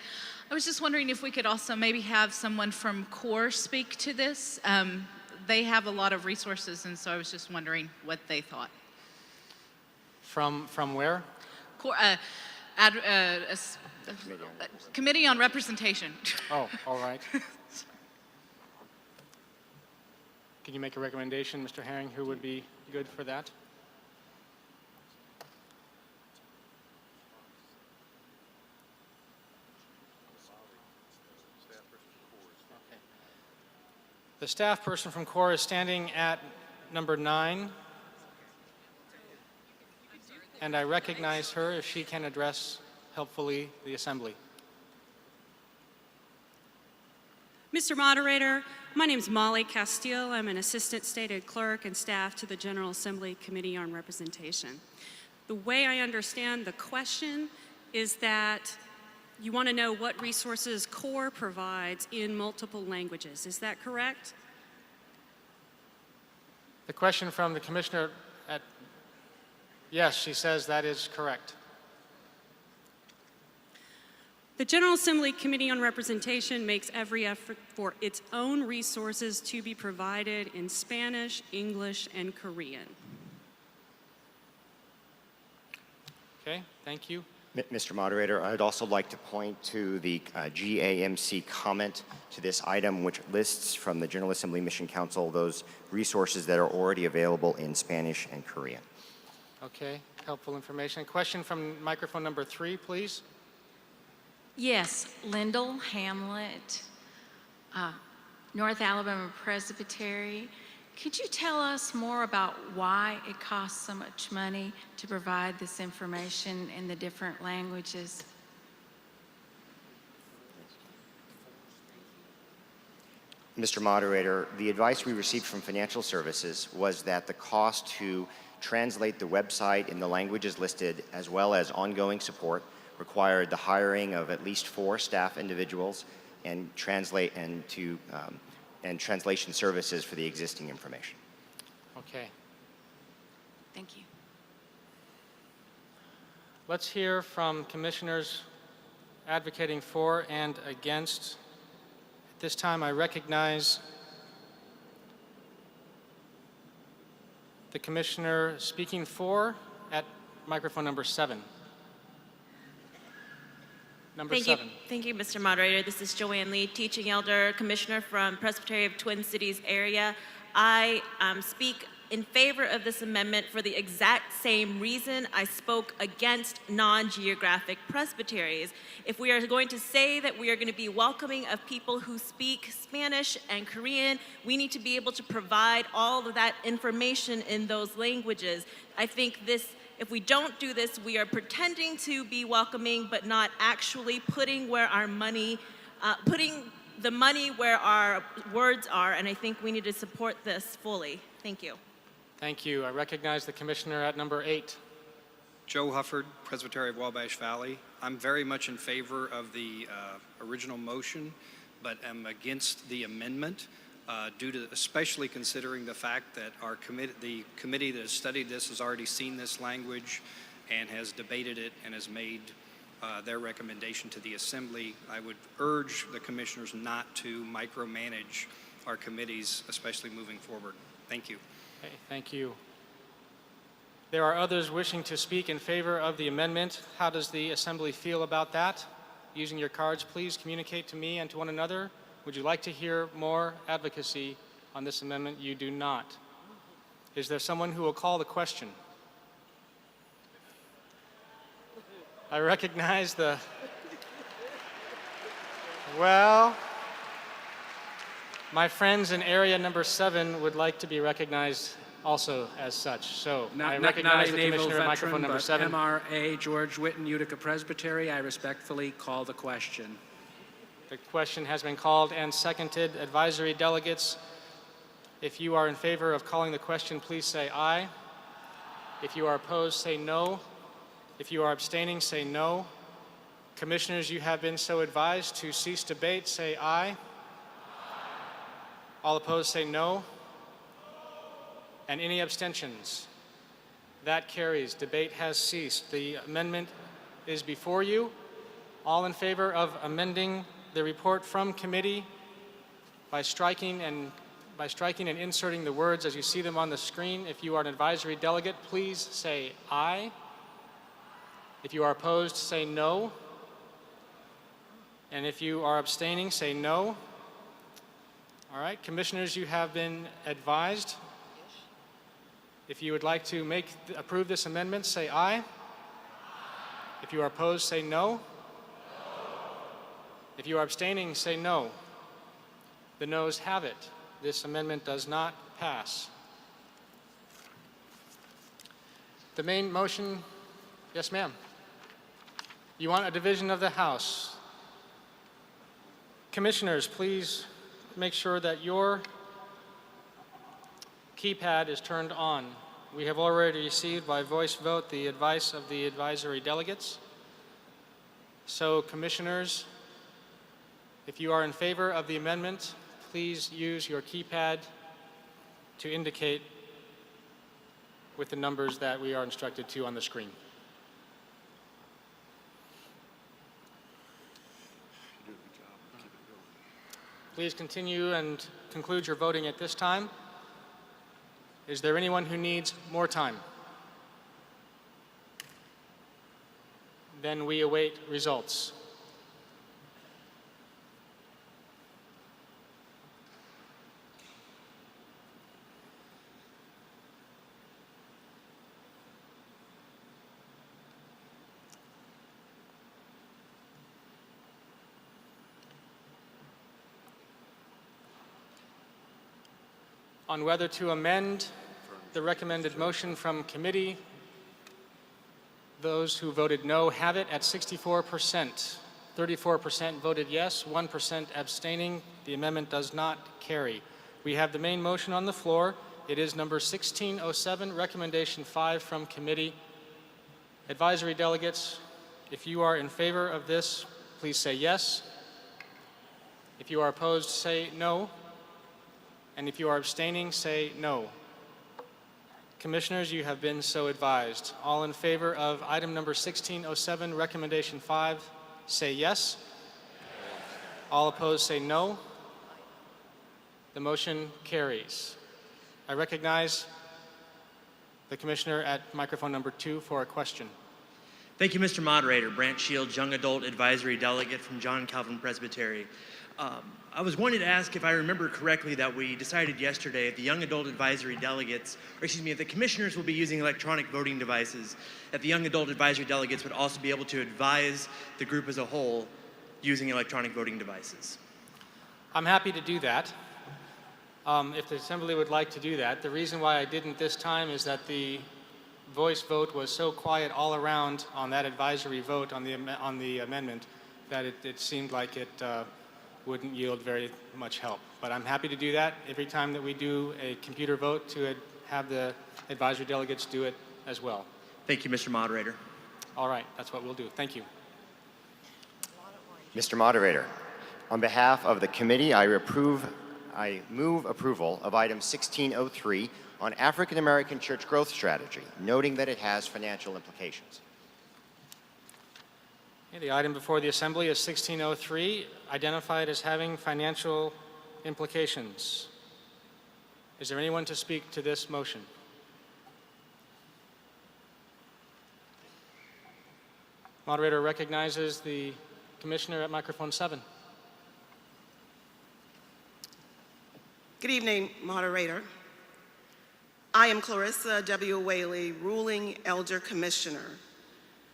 I was just wondering if we could also maybe have someone from CORE speak to this. They have a lot of resources, and so I was just wondering what they thought. From where? CORE, Committee on Representation. Oh, all right. Can you make a recommendation, Mr. Herring, who would be good for that? Okay. The staff person from CORE is standing at number 9. And I recognize her if she can address helpfully the Assembly. Mr. Moderator, my name is Molly Castile. I'm an Assistant Stated Clerk and staff to the General Assembly Committee on Representation. The way I understand the question is that you want to know what resources CORE provides in multiple languages. Is that correct? The question from the Commissioner at... Yes, she says that is correct. The General Assembly Committee on Representation makes every effort for its own resources to be provided in Spanish, English, and Korean. Okay, thank you. Mr. Moderator, I'd also like to point to the GAMC comment to this item, which lists from the General Assembly Mission Council those resources that are already available in Spanish and Korean. Okay, helpful information. Question from microphone number 3, please. Yes, Lyndall Hamlet, North Alabama Presbytery. Could you tell us more about why it costs so much money to provide this information in the different languages? Mr. Moderator, the advice we received from Financial Services was that the cost to translate the website in the languages listed, as well as ongoing support, required the hiring of at least 4 staff individuals and translation services for the existing information. Okay. Thank you. Let's hear from commissioners advocating for and against. At this time, I recognize the commissioner speaking for at microphone number 7. Number 7. Thank you, Mr. Moderator. This is Joanne Lee, teaching elder, commissioner from Presbytery of Twin Cities area. I speak in favor of this amendment for the exact same reason I spoke against non-geographic presbyteries. If we are going to say that we are going to be welcoming of people who speak Spanish and Korean, we need to be able to provide all of that information in those languages. I think if we don't do this, we are pretending to be welcoming, but not actually putting the money where our words are, and I think we need to support this fully. Thank you. Thank you. I recognize the commissioner at number 8. Joe Hufford, Presbytery of Wabash Valley. I'm very much in favor of the original motion, but am against the amendment due to especially considering the fact that the committee that has studied this has already seen this language and has debated it and has made their recommendation to the Assembly. I would urge the commissioners not to micromanage our committees, especially moving forward. Thank you. Okay, thank you. There are others wishing to speak in favor of the amendment. How does the Assembly feel about that? Using your cards, please communicate to me and to one another. Would you like to hear more advocacy on this amendment? You do not. Is there someone who will call the question? I recognize the, well, my friends in area number 7 would like to be recognized also as such. So I recognize the Commissioner at microphone number 7. MRA George Whitten, Utica Presbytery. I respectfully call the question. The question has been called and seconded. Advisory delegates, if you are in favor of calling the question, please say aye. If you are opposed, say no. If you are abstaining, say no. Commissioners, you have been so advised to cease debate, say aye. All opposed, say no. And any abstentions? That carries. Debate has ceased. The amendment is before you. All in favor of amending the report from committee by striking and inserting the words as you see them on the screen. If you are an advisory delegate, please say aye. If you are opposed, say no. And if you are abstaining, say no. All right, commissioners, you have been advised. If you would like to approve this amendment, say aye. If you are opposed, say no. If you are abstaining, say no. The noes have it. This amendment does not pass. The main motion, yes, ma'am. You want a division of the House. Commissioners, please make sure that your keypad is turned on. We have already received by voice vote the advice of the advisory delegates. So, commissioners, if you are in favor of the amendment, please use your keypad to indicate with the numbers that we are instructed to on the screen. Please continue and conclude your voting at this time. Is there anyone who needs more time? Then we await results. On whether to amend the recommended motion from committee, those who voted no have it at 64%. 34% voted yes, 1% abstaining. The amendment does not carry. We have the main motion on the floor. It is number 1607, recommendation 5 from committee. Advisory delegates, if you are in favor of this, please say yes. If you are opposed, say no. And if you are abstaining, say no. Commissioners, you have been so advised. All in favor of item number 1607, recommendation 5, say yes. All opposed, say no. The motion carries. I recognize the Commissioner at microphone number 2 for a question. Thank you, Mr. Moderator. Brant Shields, Young Adult Advisory Delegate from John Calvin Presbytery. I was wanting to ask if I remember correctly that we decided yesterday the Young Adult Advisory Delegates, or excuse me, if the commissioners will be using electronic voting devices, that the Young Adult Advisory Delegates would also be able to advise the group as a whole using electronic voting devices. I'm happy to do that. If the Assembly would like to do that. The reason why I didn't this time is that the voice vote was so quiet all around on that advisory vote on the amendment that it seemed like it wouldn't yield very much help. But I'm happy to do that every time that we do a computer vote to have the advisory delegates do it as well. Thank you, Mr. Moderator. All right, that's what we'll do. Thank you. Mr. Moderator, on behalf of the committee, I move approval of item 1603 on African American Church Growth Strategy, noting that it has financial implications. Okay, the item before the Assembly is 1603, identified as having financial implications. Is there anyone to speak to this motion? Moderator recognizes the Commissioner at microphone 7. Good evening, Moderator. I am Clarissa W. Whaley, Ruling Elder Commissioner.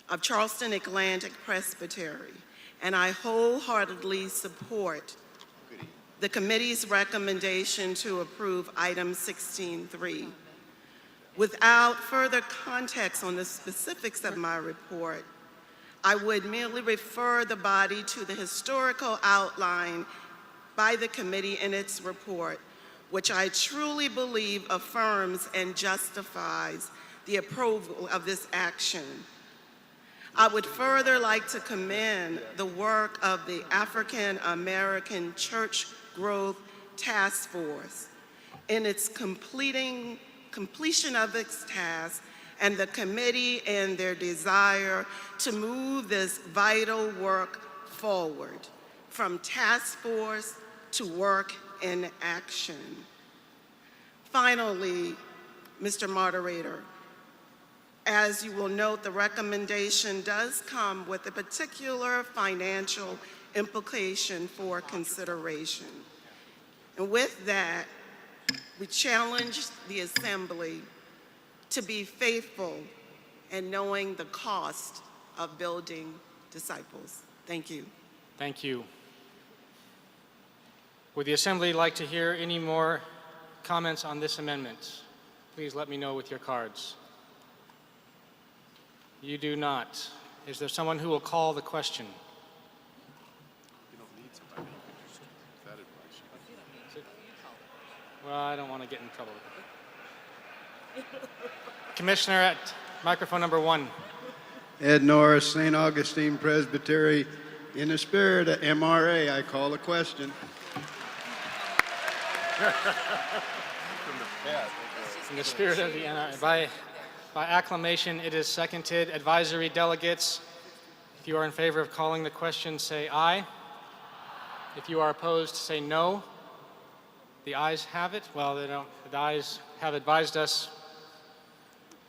of Charleston Atlantic Presbytery, and I wholeheartedly support the committee's recommendation to approve item 16.3. Without further context on the specifics of my report, I would merely refer the body to the historical outline by the committee in its report, which I truly believe affirms and justifies the approval of this action. I would further like to commend the work of the African American Church Growth Task Force in its completion of its task, and the committee in their desire to move this vital work forward from task force to work in action. Finally, Mr. Moderator, as you will note, the recommendation does come with a particular financial implication for consideration. And with that, we challenge the Assembly to be faithful in knowing the cost of building disciples. Thank you. Thank you. Would the Assembly like to hear any more comments on this amendment? Please let me know with your cards. You do not. Is there someone who will call the question? Well, I don't want to get in trouble. Commissioner at microphone number 1. Ed Norris, St. Augustine Presbytery. In the spirit of MRA, I call the question. In the spirit of the NRA, by acclamation, it is seconded. Advisory delegates, if you are in favor of calling the question, say aye. If you are opposed, say no. The ayes have it. Well, they don't. The ayes have advised us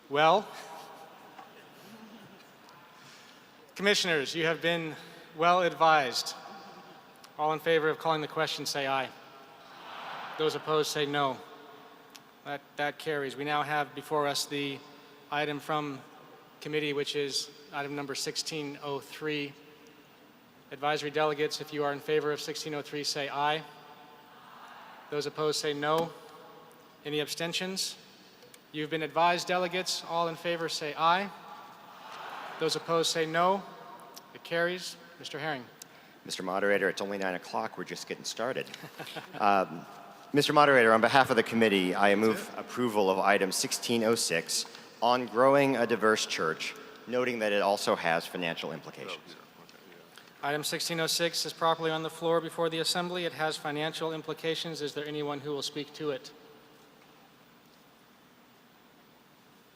well. Commissioners, you have been well advised. All in favor of calling the question, say aye. Those opposed, say no. That carries. We now have before us the item from committee, which is item number 1603. Advisory delegates, if you are in favor of 1603, say aye. Those opposed, say no. Any abstentions? You've been advised, delegates. All in favor, say aye. Those opposed, say no. It carries. Mr. Herring. Mr. Moderator, it's only 9 o'clock. We're just getting started. Mr. Moderator, on behalf of the committee, I move approval of item 1606 on growing a diverse church, noting that it also has financial implications. Item 1606 is properly on the floor before the Assembly. It has financial implications. Is there anyone who will speak to it?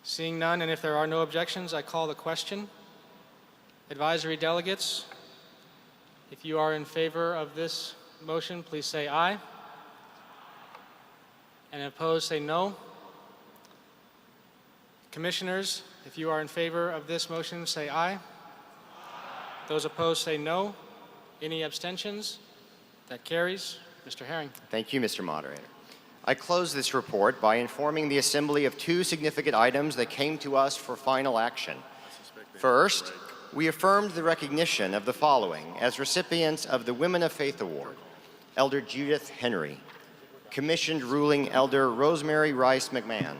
Seeing none, and if there are no objections, I call the question. Advisory delegates, if you are in favor of this motion, please say aye. And opposed, say no. Commissioners, if you are in favor of this motion, say aye. Those opposed, say no. Any abstentions? That carries. Mr. Herring. Thank you, Mr. Moderator. I close this report by informing the Assembly of 2 significant items that came to us for final action. First, we affirmed the recognition of the following as recipients of the Women of Faith Award: Elder Judith Henry, Commissioned Ruling Elder Rosemary Rice McMahon,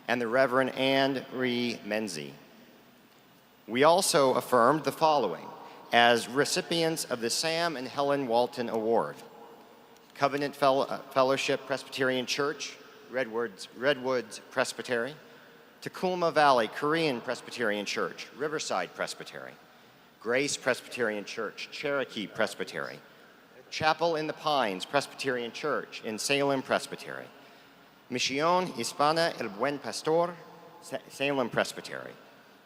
and the Reverend Anne Ree Menzie. We also affirmed the following as recipients of the Sam and Helen Walton Award: Covenant Fellowship Presbyterian Church, Redwoods Presbytery; Tacoma Valley Korean Presbyterian Church, Riverside Presbytery; Grace Presbyterian Church, Cherokee Presbytery; Chapel in the Pines Presbyterian Church in Salem Presbytery; Misión Hispana El Buen Pastor, Salem Presbytery;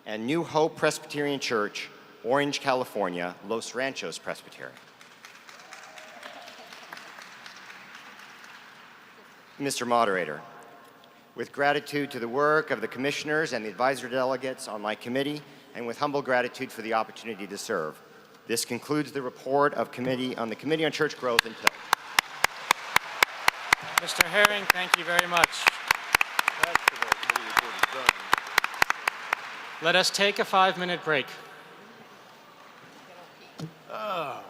and New Hope Presbyterian Church, Orange, California, Los Ranchos Presbytery. Mr. Moderator, with gratitude to the work of the commissioners and the advisory delegates on my committee, and with humble gratitude for the opportunity to serve, this concludes the report of the Committee on Church Growth and TILT. Mr. Herring, thank you very much. Let us take a 5-minute break. Oh.